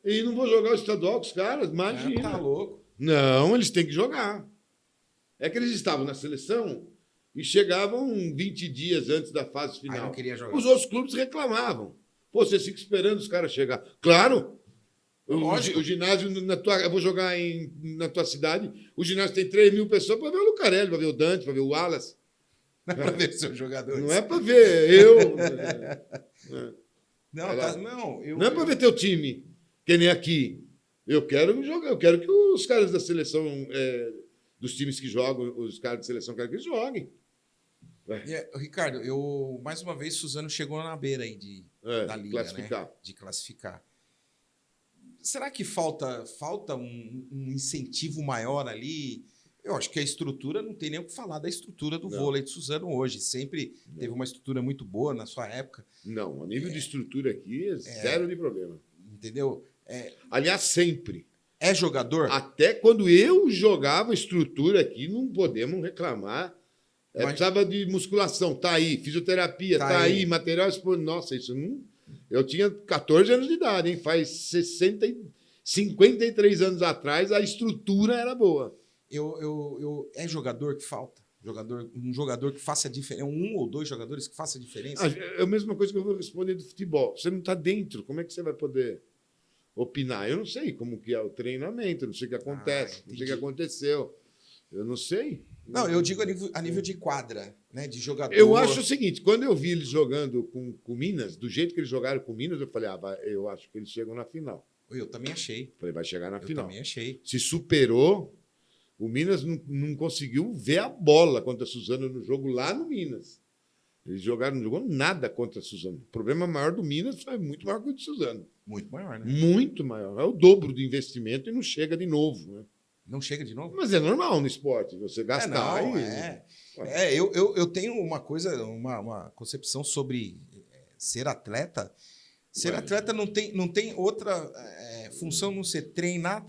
e não vou jogar o estadual com os caras, imagina. Tá louco. Não, eles têm que jogar. É que eles estavam na seleção e chegavam 20 dias antes da fase final. Não queria jogar. Os outros clubes reclamavam. Pô, você fica esperando os caras chegar. Claro! Lógico. O ginásio, eu vou jogar na tua cidade, o ginásio tem 3 mil pessoas para ver o Lucarelli, para ver o Dante, para ver o Wallace. Não é para ver seus jogadores. Não é para ver eu. Não, Não é para ver teu time, que nem aqui. Eu quero jogar, eu quero que os caras da seleção, dos times que jogam, os caras da seleção, quero que eles joguem. Ricardo, mais uma vez, Suzano chegou na beira aí da liga, classificar. Né? De classificar. Será que falta um incentivo maior ali? Eu acho que a estrutura, não tem nem o que falar da estrutura do vôlei de Suzano hoje. Sempre teve uma estrutura muito boa na sua época. Não, a nível de estrutura aqui é zero de problema. Entendeu? Aliás, sempre. É jogador? Até quando eu jogava estrutura aqui, não podemos reclamar. Precisava de musculação, tá aí. Fisioterapia, tá aí. Material esportivo. Nossa, isso não... Eu tinha 14 anos de idade, hein? Faz 53 anos atrás, a estrutura era boa. É jogador que falta? Um jogador que faça a diferença? Um ou dois jogadores que façam a diferença? É a mesma coisa que eu vou responder do futebol. Você não está dentro, como é que você vai poder opinar? Eu não sei como que é o treinamento, não sei o que acontece, não sei o que aconteceu. Eu não sei. Não, eu digo a nível de quadra, né? De jogador. Eu acho o seguinte, quando eu vi eles jogando com Minas, do jeito que eles jogaram com Minas, eu falei, eu acho que eles chegam na final. Eu também achei. Falei, vai chegar na final. Eu também achei. Se superou, o Minas não conseguiu ver a bola contra a Suzano no jogo lá no Minas. Eles não jogou nada contra a Suzano. O problema maior do Minas foi muito maior que o de Suzano. Muito maior, né? Muito maior. É o dobro do investimento e não chega de novo, né? Não chega de novo? Mas é normal no esporte, você gastar. Eu tenho uma coisa, uma concepção sobre ser atleta. Ser atleta não tem outra função não ser treinar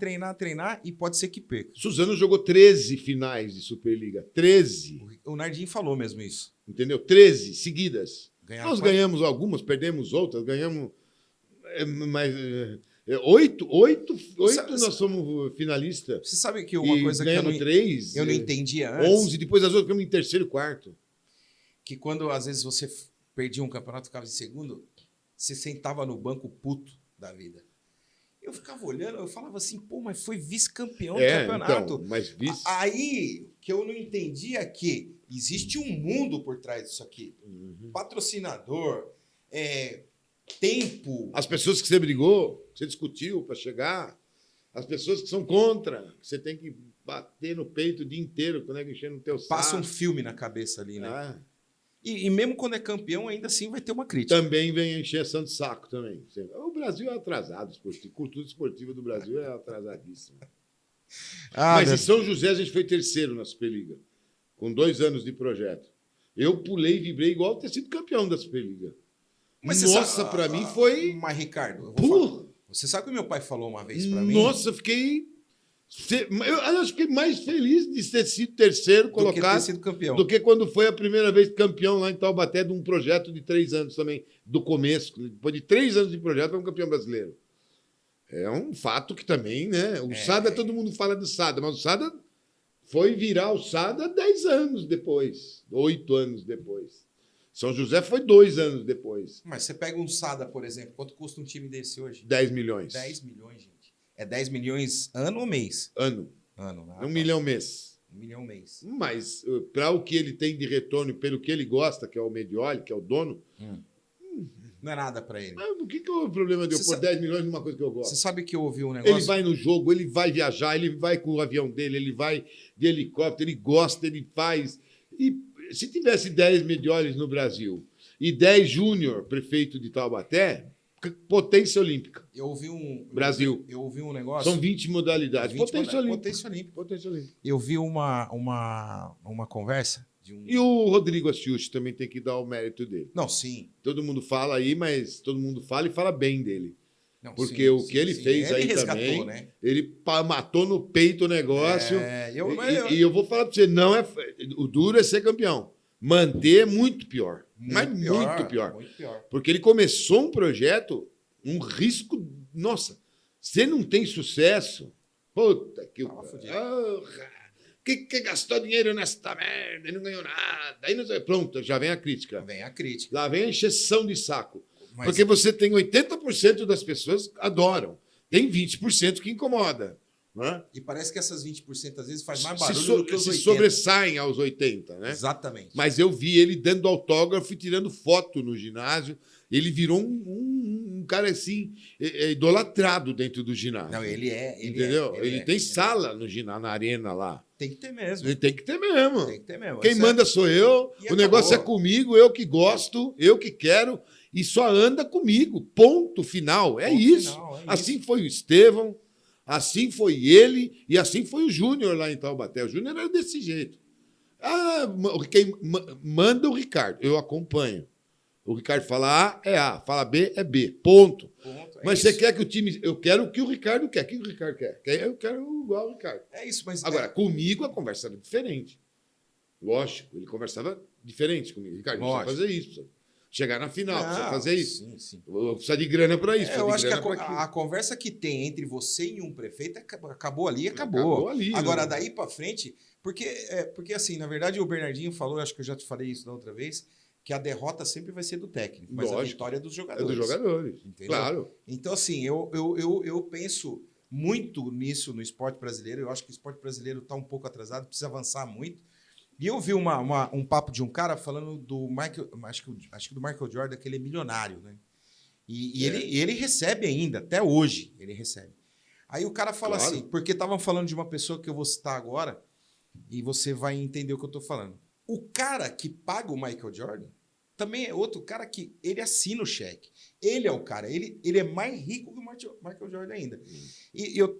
e pode ser que perca. Suzano jogou 13 finais de Superliga. 13. O Nardinho falou mesmo isso. Entendeu? 13 seguidas. Nós ganhamos algumas, perdemos outras, ganhamos. Mas 8 nós somos finalistas. Você sabe que uma coisa que eu não entendia antes. 11, depois as outras ficamos em terceiro e quarto. Que quando às vezes você perdia um campeonato, ficava em segundo, você sentava no banco puto da vida. Eu ficava olhando, eu falava assim, pô, mas foi vice-campeão do campeonato. Então, mas vice... Aí que eu não entendia que existe um mundo por trás disso aqui. Patrocinador, tempo. As pessoas que você brigou, que você discutiu para chegar, as pessoas que são contra, que você tem que bater no peito o dia inteiro, quando é enchendo o teu saco. Passa um filme na cabeça ali, né? E mesmo quando é campeão, ainda assim vai ter uma crítica. Também vem a encheção de saco também. O Brasil é atrasado, a cultura esportiva do Brasil é atrasadíssima. Mas em São José a gente foi terceiro na Superliga, com 2 anos de projeto. Eu pulei e vibrei igual ter sido campeão da Superliga. Mas nossa, para mim foi... Mas, Ricardo, você sabe o que meu pai falou uma vez para mim? Nossa, eu fiquei mais feliz de ter sido terceiro colocado ter sido campeão. do que quando foi a primeira vez campeão lá em Taubaté de um projeto de 3 anos também, do começo. Depois de 3 anos de projeto, foi um campeão brasileiro. É um fato que também, né? O Sada, todo mundo fala do Sada, mas o Sada foi virar o Sada 10 anos depois, 8 anos depois. São José foi 2 anos depois. Mas você pega um Sada, por exemplo, quanto custa um time desse hoje? 10 milhões. 10 milhões, gente. É 10 milhões ano ou mês? Ano. 1 milhão mês. 1 milhão mês. Mas para o que ele tem de retorno, pelo que ele gosta, que é o Medioli, que é o dono... Não é nada para ele. O que é o problema de eu pôr 10 milhões numa coisa que eu gosto? Você sabe que eu ouvi um negócio... Ele vai no jogo, ele vai viajar, ele vai com o avião dele, ele vai de helicóptero, ele gosta, ele faz... E se tivesse 10 Mediolis no Brasil e 10 Júnior, prefeito de Taubaté, potência olímpica. Brasil. Eu ouvi um negócio... São 20 modalidades. Potência olímpica. Potência olímpica. Eu vi uma conversa de um... E o Rodrigo Astiucci também tem que dar o mérito dele. Não, sim. Todo mundo fala aí, mas todo mundo fala e fala bem dele. Não, porque o que ele fez aí também, né? Ele matou no peito o negócio. E eu vou falar para você, não é o duro é ser campeão. Manter é muito pior. Muito pior. Porque ele começou um projeto, um risco... Nossa, você não tem sucesso... Puta que... Que gastou dinheiro nessa merda, não ganhou nada. Aí pronto, já vem a crítica. Lá vem a encheção de saco. Porque você tem 80% das pessoas adoram. Tem 20% que incomoda. Né? E parece que essas 20% às vezes faz mais Se, barulho do que os se 80%. sobressaem aos 80%, né? Exatamente. Mas eu vi ele dando autógrafo e tirando foto no ginásio. Ele virou um cara assim, idolatrado dentro do ginásio. Não, ele é. Entendeu? Ele tem é. sala no ginásio, na arena lá. Tem que ter mesmo. Ele tem que ter mesmo. Tem que ter mesmo. Quem Isso manda sou eu, E o negócio é acabou. comigo, eu que gosto, eu que quero, e só anda comigo. Ponto final. É Ponto isso. final, é assim isso. foi o Estevão, assim foi ele, e assim foi o Júnior lá em Taubaté. O Júnior era desse jeito. Quem manda o Ricardo, eu acompanho. O Ricardo fala A, é A. Fala B, é B. Ponto. Ponto, é Mas isso. você quer que o time... Eu quero o que o Ricardo quer. O que o Ricardo quer? Eu quero igual o Ricardo. É isso, mas. Agora, comigo a conversa era diferente. Lógico, ele conversava diferente comigo. Ricardo, precisa Lógico. fazer isso. Precisa chegar na final, precisa fazer isso. Sim, sim. Precisa de grana para isso. Eu acho que a a conversa que tem entre você e um prefeito acabou ali, acabou. Acabou ali, Agora, né? daí para frente, porque assim, na verdade, o Bernardinho falou, acho que eu já te falei isso da outra vez, que a derrota sempre vai ser do técnico, mas a Lógico. vitória é dos É jogadores. dos jogadores. Entendeu? Claro. Então, assim, eu penso muito nisso no esporte brasileiro. Eu acho que o esporte brasileiro está um pouco atrasado, precisa avançar muito. E eu vi um papo de um cara falando do Michael, acho que do Michael Jordan, que ele é milionário, né? E ele recebe ainda, até hoje ele recebe. Aí o cara fala Claro. assim, porque estavam falando de uma pessoa que eu vou citar agora, e você vai entender o que eu estou falando. O cara que paga o Michael Jordan também é outro cara que ele assina o cheque. Ele é o cara, ele é mais rico que o Michael Jordan ainda.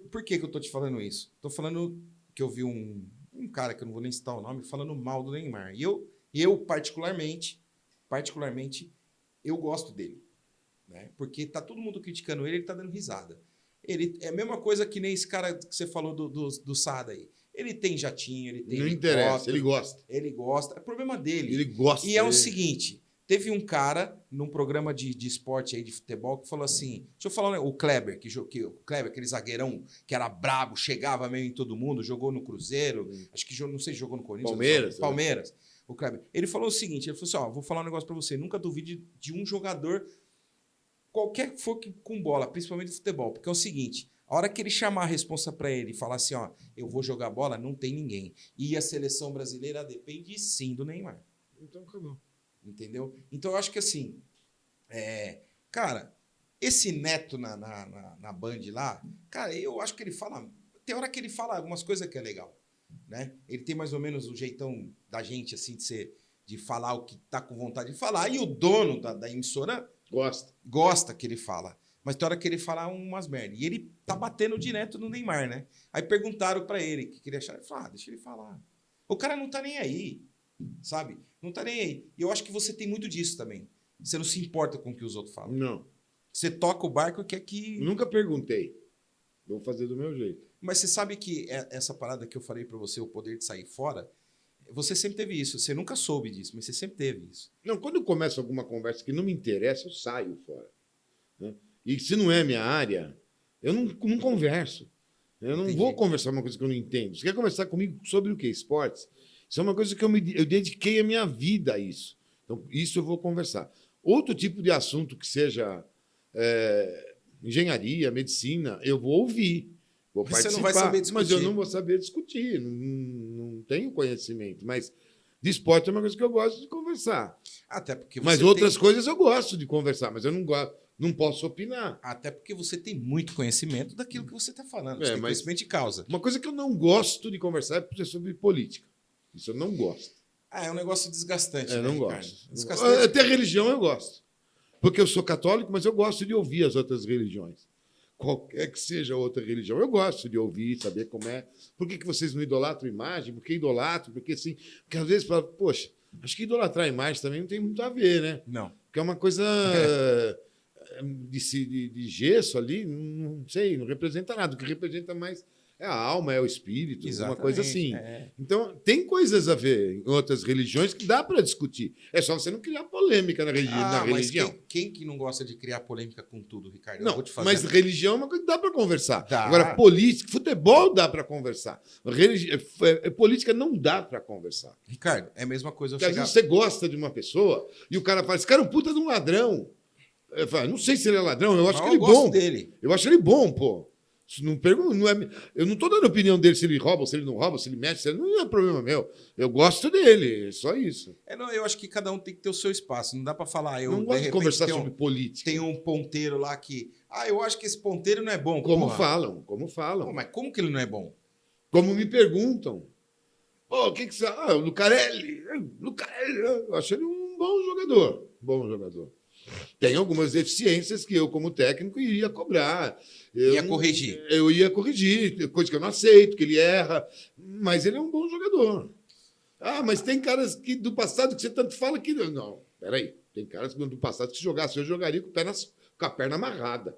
Por que eu estou te falando isso? Estou falando que eu vi um cara, que eu não vou nem citar o nome, falando mal do Neymar. E eu particularmente, eu gosto dele. Né? Porque tá todo mundo criticando ele tá dando risada. Ele é a mesma coisa que nem esse cara que você falou do Sada aí. Ele tem jatinho, ele tem Não helicóptero, interessa, ele gosta. Ele gosta. É problema dele. Ele gosta. E é o seguinte, teve um cara num programa de esporte aí, de futebol, que falou assim, deixa eu falar, o Kleber, o Kleber, aquele zagueirão que era brabo, chegava meio em todo mundo, jogou no Cruzeiro, acho que não sei se jogou no Corinthians. Palmeiras. Palmeiras. O Kleber. Ele falou o seguinte, ele falou assim, ó, vou falar um negócio pra você, nunca duvide de um jogador, qualquer que for com bola, principalmente de futebol, porque é o seguinte, a hora que ele chamar a responsa para ele e falar assim, ó, eu vou jogar bola, não tem ninguém. E a seleção brasileira depende sim do Neymar. Então acabou. Entendeu? Então eu acho que assim, cara, esse Neto na Band lá, cara, eu acho que ele fala, tem hora que ele fala algumas coisas que é legal, né? Ele tem mais ou menos o jeitão da gente, assim, de falar o que tá com vontade de falar, e o dono da emissora gosta que ele fala. Mas tem hora que ele fala umas merda. E ele tá batendo direto no Neymar, né? Aí perguntaram pra ele o que ele achava. Ele falou, deixa ele falar. O cara não tá nem aí, sabe? Não tá nem aí. E eu acho que você tem muito disso também. Você não se importa com o que os outros falam. Não. Você toca o barco e quer que... Nunca perguntei. Vou fazer do meu jeito. Mas você sabe que essa parada que eu falei pra você, o poder de sair fora, você sempre teve isso. Você nunca soube disso, mas você sempre teve isso. Não, quando eu começo alguma conversa que não me interessa, eu saio fora. Né? E se não é minha área, eu não converso. Eu não vou conversar uma coisa que eu não entendo. Você quer conversar comigo sobre o quê? Esportes? Isso é uma coisa que eu dediquei a minha vida a isso. Então, isso eu vou conversar. Outro tipo de assunto que seja engenharia, medicina, eu vou ouvir. Vou Mas participar, você não vai saber discutir. mas eu não vou saber discutir. Não tenho conhecimento. Mas de esporte é uma coisa que eu gosto de conversar. Até porque você Mas outras coisas eu gosto de conversar, mas eu não gosto. Não posso opinar. Até porque você tem muito conhecimento daquilo que você está falando. Você tem mas conhecimento de causa. uma coisa que eu não gosto de conversar é sobre política. Isso eu não gosto. É um negócio desgastante, Eu né, não Ricardo? gosto. Desgastante. Até religião eu gosto. Porque eu sou católico, mas eu gosto de ouvir as outras religiões. Qualquer que seja outra religião, eu gosto de ouvir, saber como é. Por que vocês não idolatram imagem? Por que idolatram? Porque assim, porque às vezes fala, poxa, acho que idolatrar imagem também não tem muito a ver, né? Não. Porque é uma coisa de gesso ali, não sei, não representa nada. O que representa mais é a alma, é o espírito, Exatamente, uma coisa assim. é. Então, tem coisas a ver em outras religiões que dá para discutir. É só você não criar polêmica na Mas religião. quem que não gosta de criar polêmica com tudo, Ricardo? Eu Não, vou te fazer. mas religião é uma coisa que dá para conversar. Dá. Agora, política, futebol dá para conversar. Política não dá para conversar. Ricardo, é a mesma coisa eu Porque às chegar... vezes você gosta de uma pessoa e o cara fala, esse cara é um puta de um ladrão. Eu falo, não sei se ele é ladrão, eu acho Mas que ele é gosto bom. dele. Eu acho ele bom, pô. Isso não pergunto, não é, eu não tô dando opinião dele se ele rouba, se ele não rouba, se ele mexe, não é problema meu. Eu gosto dele, é só isso. Não, eu acho que cada um tem que ter o seu espaço. Não dá pra falar, Não de gosto de repente, conversar tem sobre política. tem um ponteiro lá que... eu acho que esse ponteiro não é bom. Como porra. falam, como Pô, falam. mas como que ele não é bom? Como me perguntam. Pô, o que você... o Lucarelli. Lucarelli. Eu acho ele um bom jogador. Bom jogador. Tem algumas deficiências que eu, como técnico, iria cobrar. Ia corrigir. Eu ia corrigir, coisa que eu não aceito, que ele erra. Mas ele é um bom jogador. Mas tem caras do passado que você tanto fala que... Não, peraí. Tem caras do passado que se jogasse, eu jogaria com a perna amarrada.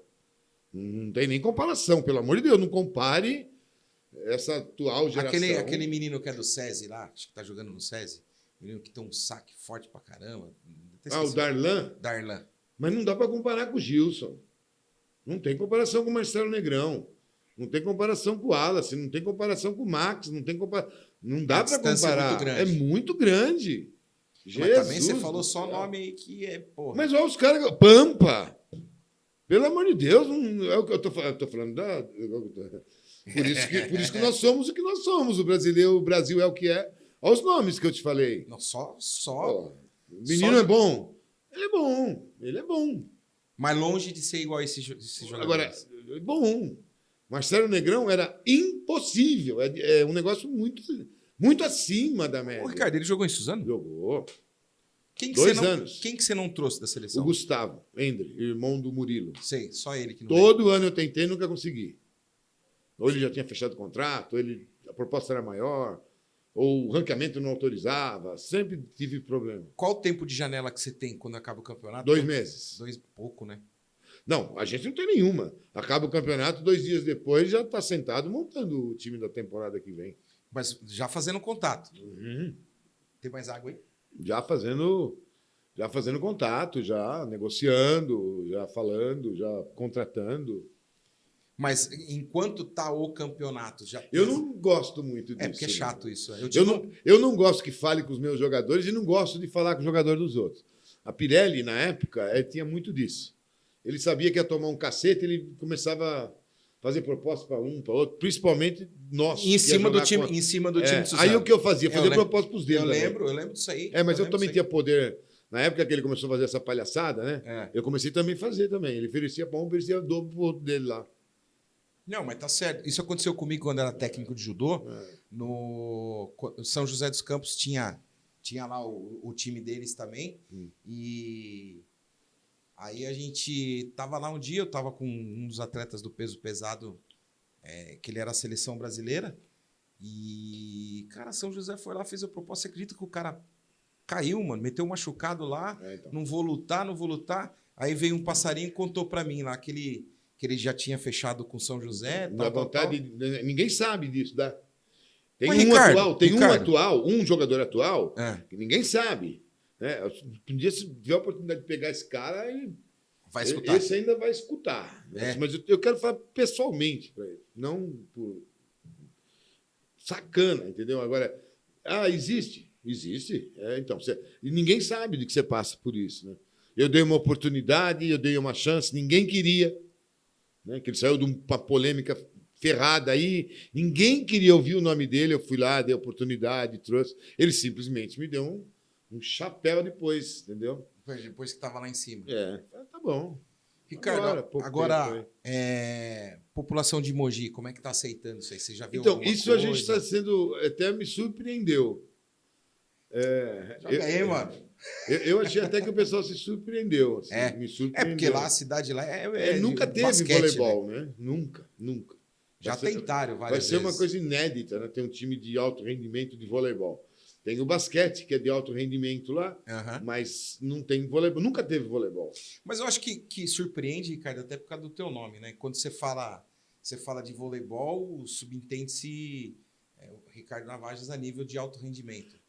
Não tem nem comparação, pelo amor de Deus. Não compare essa atual geração. Aquele menino que é do SESI lá, acho que tá jogando no SESI, menino que tem um saque forte pra caramba. O Darlan? Darlan. Mas não dá para comparar com o Gilson. Não tem comparação com o Marcelo Negrão. Não tem comparação com o Wallace. Não tem comparação com o Max. Não dá para comparar. É muito grande. Mas também você falou só nome aí que é, porra. Mas olha os caras... Pampa! Pelo amor de Deus, não é o que eu tô falando. Por isso que nós somos o que nós somos. O Brasil é o que é. Olha os nomes que eu te falei. Não, só. O menino é bom. Ele é bom. Ele é bom. Mas longe de ser igual a esse jogador. Agora, é bom. Marcelo Negrão era impossível. É um negócio muito, muito acima da média. O Ricardo, ele jogou em Suzano? Jogou. Quem que 2 anos. Quem que você não trouxe da seleção? O Gustavo Endre, irmão do Murilo. Sei, só ele que não Todo ano eu tentei e nunca consegui. Ou ele já tinha fechado o contrato, ou a proposta era maior, ou o ranqueamento não autorizava. Sempre tive problema. Qual o tempo de janela que você tem quando acaba o campeonato? 2 meses. Pouco, né? Não, a gente não tem nenhuma. Acaba o campeonato, 2 dias depois já está sentado montando o time da temporada que vem. Mas já fazendo contato. Tem mais água aí? Já fazendo contato, já negociando, já falando, já contratando. Mas enquanto tá o campeonato, já... Eu não gosto muito disso. Porque é chato isso. Eu não gosto que fale com os meus jogadores e não gosto de falar com o jogador dos outros. A Pirelli, na época, tinha muito disso. Ele sabia que ia tomar um cacete, ele começava a fazer proposta para um, para outro, principalmente nós. Em cima do time de Suzano. Aí o que eu fazia? Fazia proposta para os deles. Eu lembro disso aí. Mas eu também tinha poder. Na época que ele começou a fazer essa palhaçada, né? Eu comecei também a fazer também. Ele oferecia para um, oferecia o dobro pro outro dele lá. Não, mas tá certo. Isso aconteceu comigo quando era técnico de judô. No São José dos Campos tinha lá o time deles também. E aí a gente tava lá um dia, eu tava com um dos atletas do peso pesado, que ele era a seleção brasileira. E, cara, São José foi lá, fez a proposta. Você acredita que o cara caiu, mano? Meteu um machucado lá. Então. Não vou lutar. Aí veio um passarinho e contou pra mim lá que ele já tinha fechado com São José. Na vontade, ninguém sabe disso, tá? Tem Mas, um Ricardo, um jogador atual, que ninguém sabe. Né? Um dia, se tiver a oportunidade de pegar esse cara, vai escutar. Esse ainda vai escutar. Mas eu quero falar pessoalmente para ele, não por sacana, entendeu? Agora, existe? Existe. Então, e ninguém sabe de que você passa por isso. Né? Eu dei uma oportunidade, eu dei uma chance, ninguém queria. Né? Que ele saiu de uma polêmica ferrada aí, ninguém queria ouvir o nome dele, eu fui lá, dei a oportunidade, trouxe. Ele simplesmente me deu um chapéu depois, entendeu? Depois que estava lá em cima. Tá bom. Ricardo, agora população de Mogi, como é que está aceitando isso aí? Você já viu então, alguma isso coisa? A gente está sendo... Até me surpreendeu. Joga aí, mano. Eu achei até que o pessoal se surpreendeu. Assim, me surpreendeu. Porque lá a cidade lá nunca teve basquete, voleibol, né? Nunca. Já tentaram várias vezes. Vai ser uma coisa inédita, né? Tem um time de alto rendimento de voleibol. Tem o basquete, que é de alto rendimento lá, mas não tem voleibol. Nunca teve voleibol. Mas eu acho que surpreende, Ricardo, até por causa do teu nome, né? Quando você fala de voleibol, subentende-se Ricardo Navajas a nível de alto rendimento.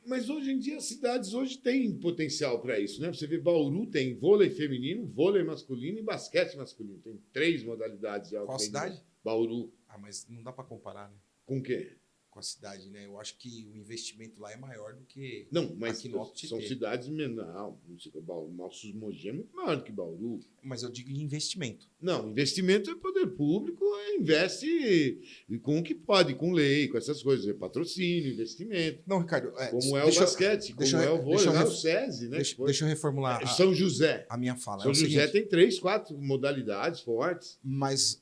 Mas hoje em dia as cidades têm potencial para isso, né? Você vê Bauru tem vôlei feminino, vôlei masculino e basquete masculino. Tem 3 modalidades de alto rendimento. Qual cidade? Bauru. Mas não dá para comparar, né? Com o quê? com a cidade, né? Eu acho que o investimento lá é maior do que Não, mas aqui no Alto são Tietê. cidades menores. Não sei, Nossos Mogi é muito maior do que Bauru. Mas eu digo em investimento. Não, investimento é poder público, investe com o que pode, com lei, com essas coisas, é patrocínio, investimento. Não, Ricardo, Como é o basquete, como é o vôlei, lá o SESI, né? deixa eu reformular São José. a minha fala. São É o José seguinte, tem 3, 4 modalidades fortes. mas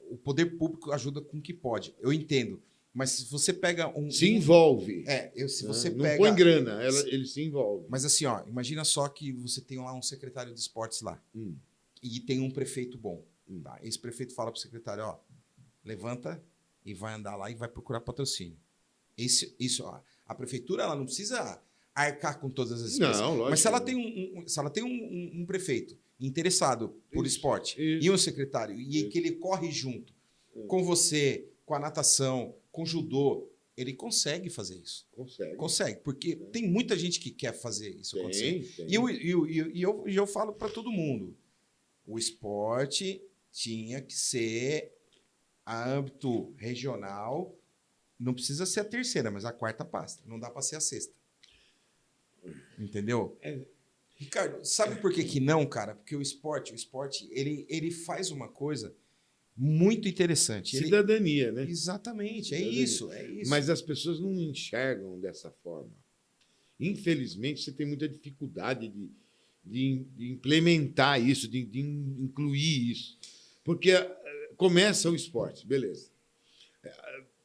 o poder público ajuda com o que pode. Eu entendo. Mas se você pega Se envolve. Se você Não pega... põe grana, ele se envolve. Mas assim, ó, imagina só que você tem lá um secretário de esportes lá e tem um prefeito bom. Tá? Esse prefeito fala pro secretário, ó, levanta e vai andar lá e vai procurar patrocínio. Ó, a prefeitura ela não precisa arcar com todas as despesas. Não, lógico. Mas se ela tem um prefeito interessado por esporte isso. e um secretário e que ele corre junto com você, com a natação, com o judô, ele consegue fazer isso. Consegue, porque tem muita gente que quer fazer isso acontecer. Tem. E eu falo para todo mundo, o esporte tinha que ser a âmbito regional, não precisa ser a terceira, mas a quarta pasta. Não dá para ser a sexta. Entendeu? Ricardo, sabe por que não, cara? Porque o esporte, ele faz uma coisa muito interessante. Cidadania, né? Exatamente, Cidadania. É isso. Mas as pessoas não enxergam dessa forma. Infelizmente, você tem muita dificuldade de implementar isso, de incluir isso. Porque começa o esporte, beleza.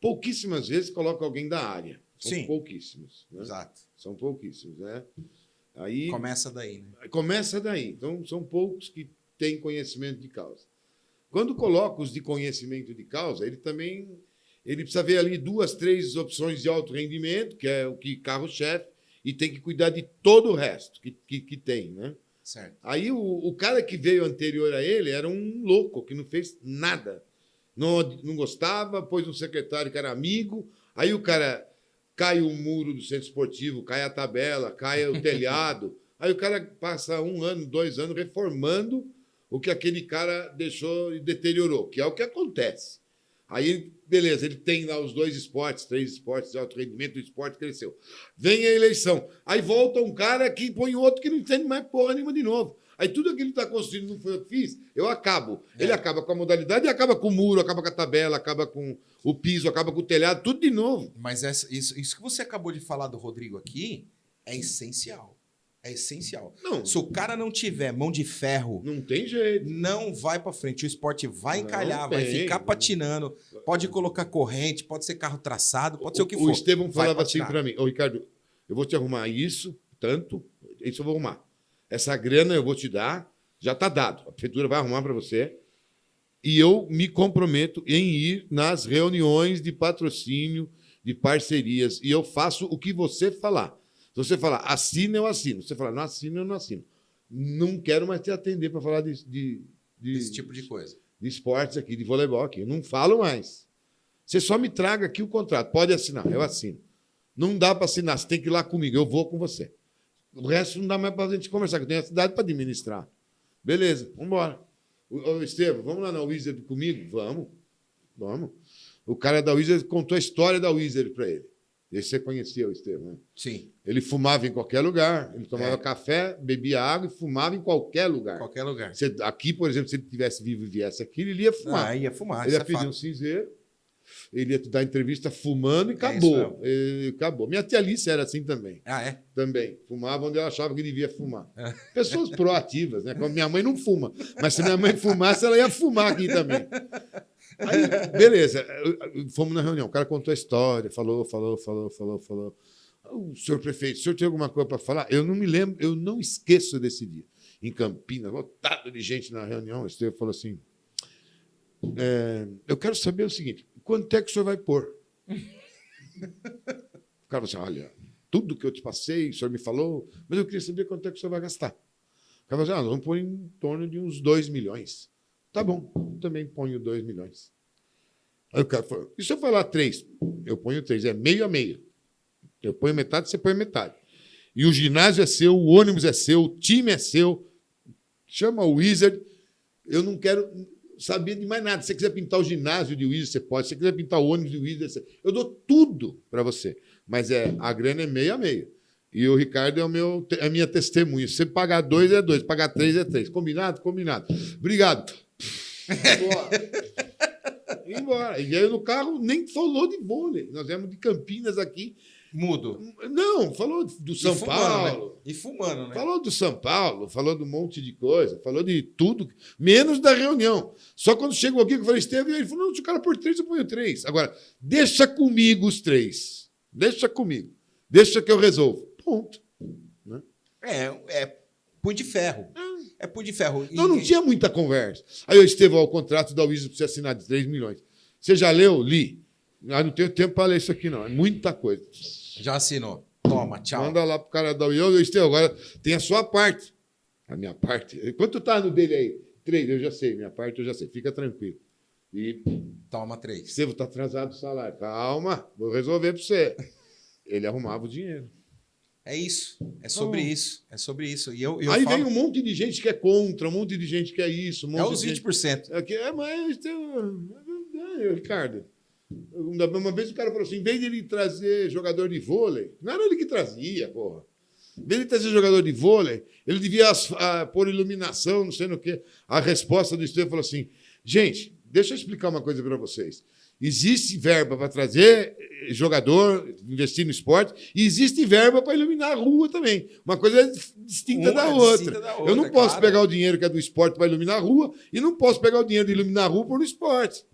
Pouquíssimas vezes coloca alguém da área. São pouquíssimos. Né? Exato. São pouquíssimos, né? Aí, começa daí, né? Começa daí. Então, são poucos que têm conhecimento de causa. Quando coloca os de conhecimento de causa, ele precisa ver ali 2, 3 opções de alto rendimento, que é o que carro-chefe, e tem que cuidar de todo o resto que tem, né? Certo. Aí o cara que veio anterior a ele era um louco, que não fez nada. Não gostava, pôs um secretário que era amigo, aí o cara cai o muro do centro esportivo, cai a tabela, cai o telhado, aí o cara passa 1 ano, 2 anos reformando o que aquele cara deixou e deteriorou, que é o que acontece. Aí, beleza, ele tem lá os 2 esportes, 3 esportes de alto rendimento, o esporte cresceu. Vem a eleição. Aí volta um cara que põe outro que não entende mais porra nenhuma de novo. Aí tudo aquilo que está construindo não foi eu que fiz, eu acabo. Ele acaba com a modalidade e acaba com o muro, acaba com a tabela, acaba com o piso, acaba com o telhado, tudo de novo. Mas isso que você acabou de falar do Rodrigo aqui é essencial. É essencial. Não. Se o cara não tiver mão de ferro, Não tem jeito. não vai para frente. O esporte vai encalhar, vai tem. ficar patinando. Pode colocar corrente, pode ser carro traçado, pode ser o que for. O Estevão Vai falava assim patinar. para mim: Ô, Ricardo, eu vou te arrumar isso eu vou arrumar. Essa grana eu vou te dar, já está dado. A prefeitura vai arrumar para você. E eu me comprometo em ir nas reuniões de patrocínio, de parcerias, e eu faço o que você falar. Se você falar, assina, eu assino. Se você falar, não assina, eu não assino. Não quero mais te atender para falar Esse tipo de coisa. de esportes aqui, de voleibol aqui. Eu não falo mais. Você só me traga aqui o contrato. Pode assinar, eu assino. Não dá para assinar, você tem que ir lá comigo, eu vou com você. O resto não dá mais para a gente conversar, que eu tenho a cidade para administrar. Beleza, vamos embora. Ô, Estevão, vamos lá na Wizard comigo? Vamos. O cara da Wizard contou a história da Wizard para ele. Esse você conhecia o Estevão, né? Sim. Ele fumava em qualquer lugar, ele tomava café, bebia água e fumava em qualquer lugar. Qualquer lugar. Aqui, por exemplo, se ele tivesse vivo e viesse aqui, ele ia fumar. Ia fumar. Ele isso ia é pedir fato. um cinzeiro, ele ia te dar entrevista fumando e isso acabou. Acabou. Minha tia Alice era assim também. Ah, é? Também. Fumava onde ela achava que devia fumar. Pessoas proativas, né? Como minha mãe não fuma. Mas se minha mãe fumasse, ela ia fumar aqui também. Aí, beleza. Fomos na reunião. O cara contou a história, falou. O senhor prefeito, o senhor tem alguma coisa para falar? Eu não me lembro, eu não esqueço desse dia. Em Campinas, lotado de gente na reunião, o Estevão falou assim, eu quero saber o seguinte, quanto é que o senhor vai pôr? O cara falou assim, olha, tudo que eu te passei, o senhor me falou, mas eu queria saber quanto é que o senhor vai gastar. O cara falou assim, nós vamos pôr em torno de uns 2 milhões. Tá bom, eu também ponho 2 milhões. Aí o cara falou, e se eu falar 3? Eu ponho 3, é meio a meio. Eu ponho metade, você põe metade. E o ginásio é seu, o ônibus é seu, o time é seu. Chama o Wizard. Eu não quero saber de mais nada. Se você quiser pintar o ginásio de Wizard, você pode. Se você quiser pintar o ônibus de Wizard, eu dou tudo para você. Mas a grana é meio a meio. E o Ricardo é a minha testemunha. Se você pagar 2, é 2. Pagar 3, é 3. Combinado? Combinado. Obrigado. Embora. E aí no carro nem falou de vôlei. Nós viemos de Campinas aqui. Mudo. Não, falou do São Paulo. Né? E fumando, né? Falou do São Paulo, falou de um monte de coisa, falou de tudo, menos da reunião. Só quando chegou aqui que eu falei, Esteve, ele falou, não, se o cara por 3, eu ponho 3. Agora, deixa comigo os 3. Deixa comigo. Deixa que eu resolvo. Ponto. Né? É punho de ferro. É punho de ferro. Não tinha muita conversa. Aí eu Estevão, o contrato da Wizard para você assinar de 3 milhões. Você já leu? Li. Não tenho tempo para ler isso aqui, não. É muita coisa. Já assinou. Toma, tchau. Manda lá pro cara da Wizard. Estevão, agora tem a sua parte. A minha parte. Quanto tá no dele aí? 3, eu já sei. Minha parte eu já sei. Fica tranquilo. E toma 3. Estevão, tá atrasado o salário. Calma, vou resolver para você. Ele arrumava o dinheiro. É isso. É sobre isso. É sobre isso. E eu aí falo... vem um monte de gente que é contra, um monte de gente que é isso. Os 20%. Mas, Ricardo, uma vez o cara falou assim, em vez de ele trazer jogador de vôlei, não era ele que trazia, porra. Em vez de trazer jogador de vôlei, ele devia pôr iluminação, não sei no quê. A resposta do Estevão falou assim, gente, deixa eu explicar uma coisa para vocês. Existe verba para trazer jogador, investir no esporte, e existe verba para iluminar a rua também. Uma coisa é distinta da outra. Eu não posso pegar o dinheiro que é do esporte para iluminar a rua e não posso pegar o dinheiro de iluminar a rua por no esporte.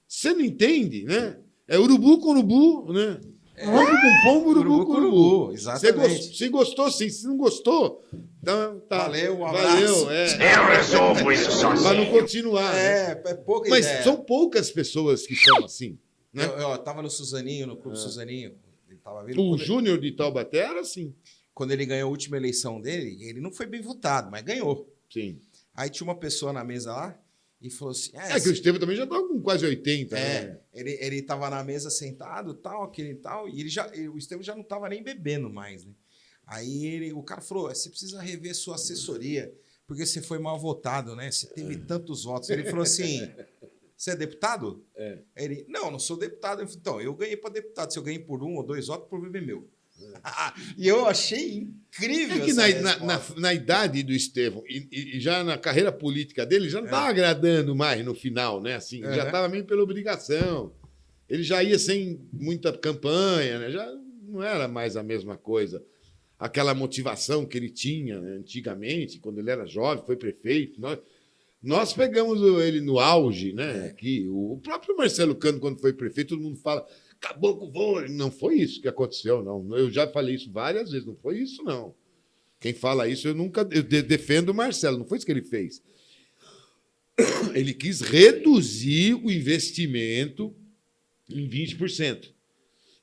Você não entende, né? É urubu com urubu, né? Pombo com pombo, urubu com urubu. Exatamente. Se gostou, sim. Se não gostou, então tá. Valeu, um abraço. Valeu, Eu resolvo isso sozinho. Para não continuar. É pouca Mas ideia. são poucas pessoas que são assim. Né? Eu tava no Suzaninho, no Clube Suzaninho. Ele tava vindo O Júnior de Taubaté era assim. Quando ele ganhou a última eleição dele, ele não foi bem votado, mas ganhou. Sim. Aí tinha uma pessoa na mesa lá e falou assim... que o Estevão também já estava com quase 80. Né? Ele estava na mesa sentado, tal, aquele tal, e o Estevão já não estava nem bebendo mais, né? Aí o cara falou, você precisa rever sua assessoria, porque você foi mal votado, né? Você teve tantos votos. Ele falou assim, você é deputado? Ele, não sou deputado. Eu falei, então, eu ganhei para deputado. Se eu ganhei por 1 ou 2 votos, o problema é meu. E eu achei incrível. É que na idade do Estevão e já na carreira política dele, já não estava agradando mais no final, né? Assim, já estava meio pela obrigação. Ele já ia sem muita campanha, né? Já não era mais a mesma coisa. Aquela motivação que ele tinha, né, antigamente, quando ele era jovem, foi prefeito. Nós pegamos ele no auge, né? Aqui, o próprio Marcelo Cano, quando foi prefeito, todo mundo fala, acabou com o vôlei. Não foi isso que aconteceu, não. Eu já falei isso várias vezes, não foi isso, não. Quem fala isso, eu defendo o Marcelo, não foi isso que ele fez. Ele quis reduzir o investimento em 20%.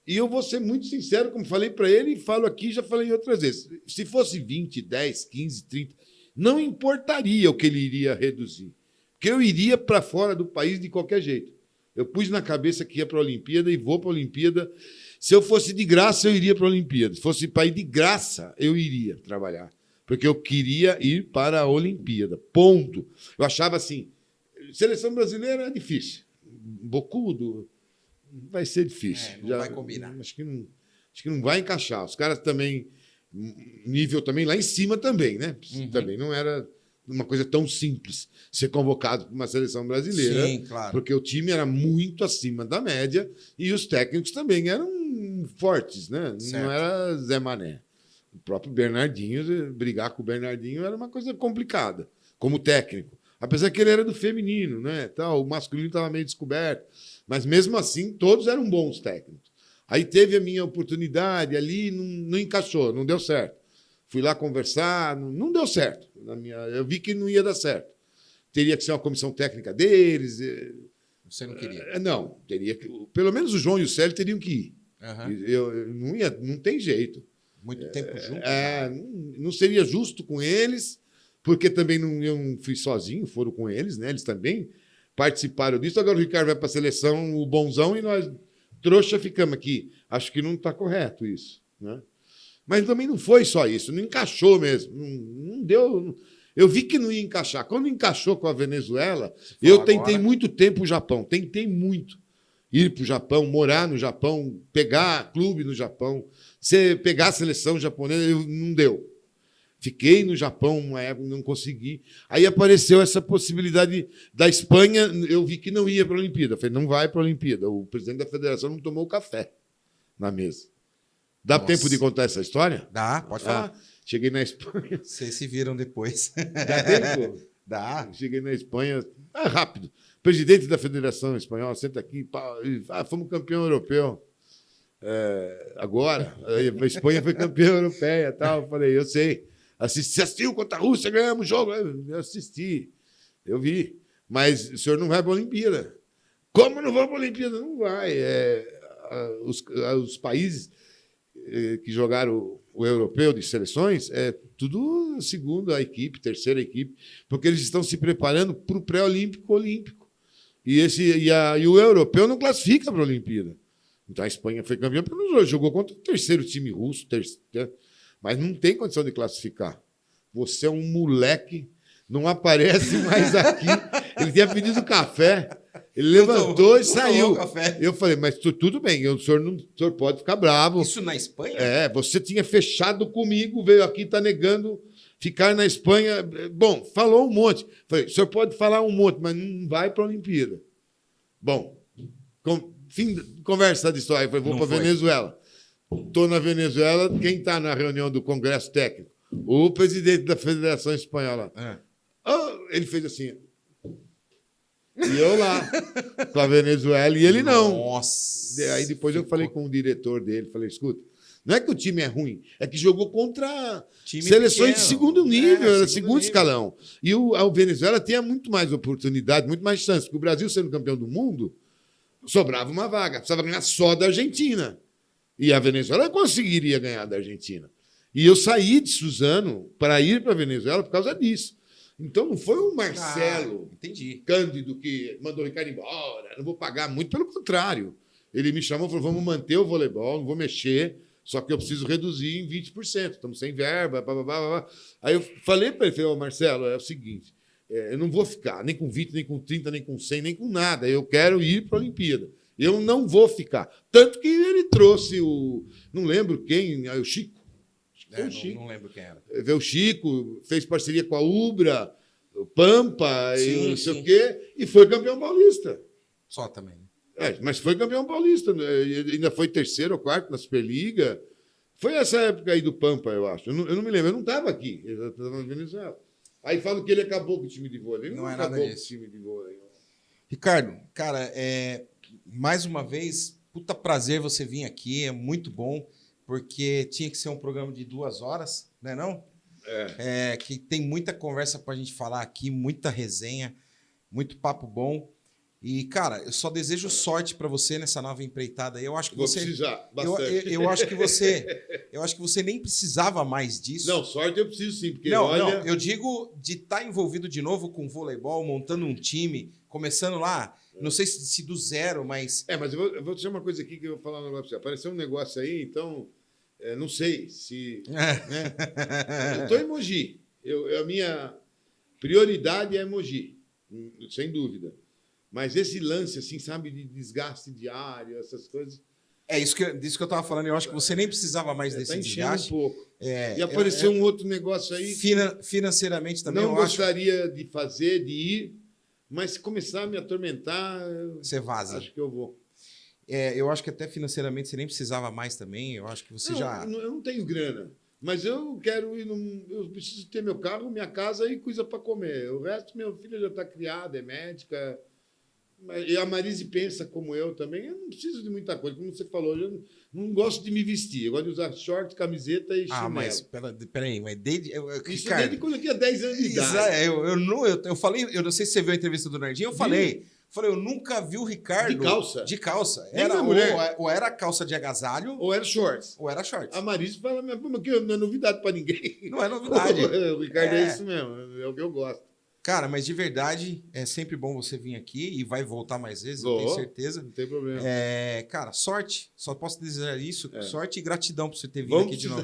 E eu vou ser muito sincero, como falei para ele, e falo aqui, já falei outras vezes. Se fosse 20, 10, 15, 30, não importaria o que ele iria reduzir. Porque eu iria para fora do país de qualquer jeito. Eu pus na cabeça que ia para a Olimpíada e vou para a Olimpíada. Se eu fosse de graça, eu iria para a Olimpíada. Se fosse para ir de graça, eu iria trabalhar. Porque eu queria ir para a Olimpíada. Ponto. Eu achava assim, seleção brasileira é difícil. Bocudo vai ser difícil. Não vai combinar. Acho que não vai encaixar. Os caras também, nível também lá em cima também, né? Também não era uma coisa tão simples ser convocado para uma seleção brasileira. Sim, claro. Porque o time era muito acima da média e os técnicos também eram fortes, né? Certo. Não era Zé Mané. O próprio Bernardinho, brigar com o Bernardinho era uma coisa complicada, como técnico. Apesar que ele era do feminino, né? O masculino estava meio descoberto. Mas, mesmo assim, todos eram bons técnicos. Aí teve a minha oportunidade ali, não encaixou, não deu certo. Fui lá conversar, não deu certo. Eu vi que não ia dar certo. Teria que ser uma comissão técnica deles. Você não queria? Não, teria que. Pelo menos o João e o Célio teriam que ir. Eu não tem jeito. Muito tempo junto? Não seria justo com eles, porque também eu não fui sozinho, foram com eles, né? Eles também participaram disso. Agora o Ricardo vai para a seleção, o bonzão, e nós, trouxa, ficamos aqui. Acho que não está correto isso, né? Mas também não foi só isso, não encaixou mesmo. Não deu. Eu vi que não ia encaixar. Quando encaixou com a Venezuela, falou eu tentei agora. muito tempo o Japão. Tentei muito ir para o Japão, morar no Japão, pegar clube no Japão, pegar a seleção japonesa, não deu. Fiquei no Japão uma época, não consegui. Aí apareceu essa possibilidade da Espanha, eu vi que não ia para a Olimpíada. Eu falei, não vai para a Olimpíada. O presidente da federação não tomou café na mesa. Dá Nossa. tempo de contar essa história? Dá, pode falar. Cheguei na Espanha. Vocês se viram depois. Dá tempo? Dá. Cheguei na Espanha, rápido. Presidente da Federação Espanhola, senta aqui, pá, fomos campeão europeu. Agora, a Espanha foi campeã europeia, tal. Eu falei, eu sei. Assistiu contra a Rússia, ganhamos o jogo. Eu assisti, eu vi. Mas o senhor não vai para a Olimpíada. Como não vou para a Olimpíada? Não vai. Os países que jogaram o europeu de seleções, tudo segunda equipe, terceira equipe, porque eles estão se preparando para o pré-olímpico olímpico. E o europeu não classifica para a Olimpíada. Então a Espanha foi campeã porque jogou contra o terceiro time russo, mas não tem condição de classificar. Você é um moleque, não aparece mais aqui. Ele tinha pedido café, ele levantou e saiu. Café. Eu falei, mas tudo bem, o senhor pode ficar bravo. Isso na Espanha? Você tinha fechado comigo, veio aqui, está negando ficar na Espanha. Bom, falou um monte. Falei, o senhor pode falar um monte, mas não vai para a Olimpíada. Bom, fim de conversa de história. Falei, vou para a Venezuela. Estou na Venezuela. Quem está na reunião do Congresso Técnico? O presidente da Federação Espanhola. Ele fez assim. E eu lá, com a Venezuela, e ele não. Nossa. Aí depois eu falei com o diretor dele, falei, escuta, não é que o time é ruim, é que jogou contra seleções de segundo nível, segundo escalão. E a Venezuela tinha muito mais oportunidade, muito mais chance, porque o Brasil, sendo campeão do mundo, sobrava uma vaga, precisava ganhar só da Argentina. E a Venezuela conseguiria ganhar da Argentina. E eu saí de Suzano para ir para a Venezuela por causa disso. Então não foi o Marcelo Cândido que mandou o Ricardo embora, não vou pagar muito, pelo contrário. Ele me chamou e falou, vamos manter o voleibol, não vou mexer, só que eu preciso reduzir em 20%, estamos sem verba, blá, blá, blá, blá. Aí eu falei para ele, falei, Marcelo, é o seguinte, eu não vou ficar nem com 20, nem com 30, nem com 100, nem com nada, eu quero ir para a Olimpíada. Eu não vou ficar. Tanto que ele trouxe não lembro quem, o Chico. Não lembro quem era. Veio o Chico, fez parceria com a Ubra, o Pampa, e não sei o quê, e foi campeão paulista. Só também. Mas foi campeão paulista. Né? Ainda foi terceiro ou quarto na Superliga. Foi essa época aí do Pampa, eu acho. Eu não me lembro, eu não estava aqui. Eu estava na Venezuela. Aí falam que ele acabou com o time de vôlei. Ele não acabou com o time de vôlei. Ricardo, cara, mais uma vez, puta prazer você vir aqui, é muito bom. Porque tinha que ser um programa de 2 horas, né não? Que tem muita conversa pra gente falar aqui, muita resenha, muito papo bom. E, cara, eu só desejo sorte para você nessa nova empreitada aí. Eu acho que Vou precisar bastante. Eu acho que você nem precisava mais disso. Não, sorte eu preciso sim, porque não, eu digo de estar envolvido de novo com voleibol, montando um time, começando lá, não sei se do zero, mas... mas eu vou dizer uma coisa aqui que eu vou falar um negócio pra você. Apareceu um negócio aí, então... não sei se... né? Eu estou em Mogi. A minha prioridade é Mogi, sem dúvida. Mas esse lance, assim, sabe, de desgaste diário, essas coisas... disso que eu estava falando. Eu acho que você nem precisava mais desse desgaste. Um pouco. E apareceu um outro negócio aí... Financeiramente também, não gostaria de fazer, de ir, mas se começar a me atormentar... Você vaza. Acho que eu vou. Eu acho que até financeiramente você nem precisava mais também. Eu acho que você já... Eu não tenho grana, mas eu quero ir... Eu preciso ter meu carro, minha casa e coisa para comer. O resto, minha filha já está criada, é médica. E a Marise pensa como eu também. Eu não preciso de muita coisa. Como você falou, eu não gosto de me vestir. Eu gosto de usar short, camiseta e chinelo. Mas peraí, mas desde... Isso desde quando eu tinha 10 anos de idade. Eu falei, eu não sei se você viu a entrevista do Nardinho, eu falei, eu nunca vi o Ricardo... De calça. Era ou era calça de agasalho... Ou era shorts. A Marise fala, que não é novidade para ninguém. Não é novidade. O Ricardo é isso mesmo, é o que eu gosto. Cara, mas de verdade, é sempre bom você vir aqui e vai voltar mais vezes, eu tenho certeza. Não tem problema. Cara, sorte. Só posso desejar isso. Sorte e gratidão por você ter vindo aqui de novo.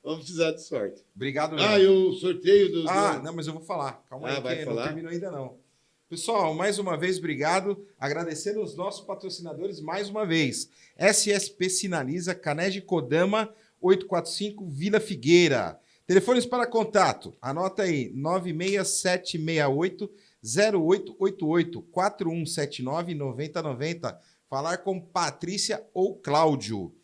Vamos precisar de sorte. Obrigado, E o sorteio do... Não, mas eu vou falar. Calma aí, vai que falar? não terminou ainda não. Pessoal, mais uma vez, obrigado. Agradecendo os nossos patrocinadores mais uma vez. SSP Sinaliza, Canege Kodama, 845 Vila Figueira. Telefones para contato, anota aí, 96768-0888, 4179-9090. Falar com Patrícia ou Cláudio.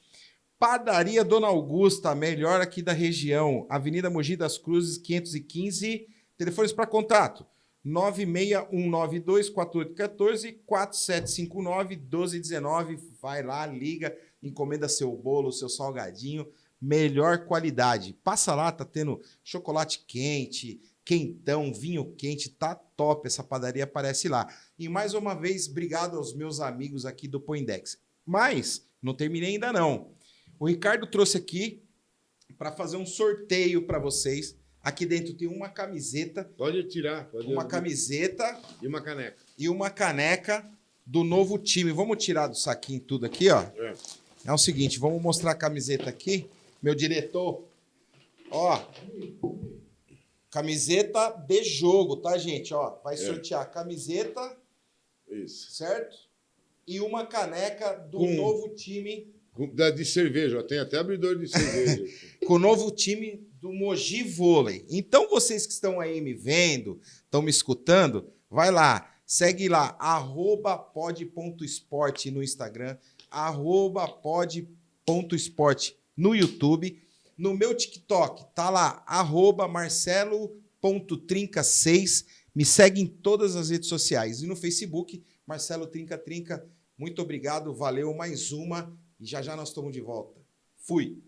Padaria Dona Augusta, melhor aqui da região. Avenida Mogi das Cruzes, 515. Telefones para contato, 96192-4814, 4759-1219. Vai lá, liga, encomenda seu bolo, seu salgadinho. Melhor qualidade. Passa lá, tá tendo chocolate quente, quentão, vinho quente, tá top. Essa padaria aparece lá. E mais uma vez, obrigado aos meus amigos aqui do Poindex. Mas não terminei ainda não. O Ricardo trouxe aqui para fazer um sorteio para vocês. Aqui dentro tem uma camiseta. Pode tirar. Camiseta. E uma caneca. E uma caneca do novo time. Vamos tirar do saquinho tudo aqui, ó. É o seguinte, vamos mostrar a camiseta aqui. Meu diretor, ó, camiseta de jogo, tá, gente? Ó, vai sortear a camiseta, isso, certo? E uma caneca do novo time. De cerveja, ó, tem até abridor de cerveja. Com o novo time do Mogi Vôlei. Então, vocês que estão aí me vendo, estão me escutando, vai lá, segue lá, @pod.esporte no Instagram, @pod.esporte no YouTube, no meu TikTok, tá lá, @marcelo.trinca6, me segue em todas as redes sociais e no Facebook, Marcelo Trinca Trinca. Muito obrigado, valeu, mais uma e já já nós estamos de volta. Fui!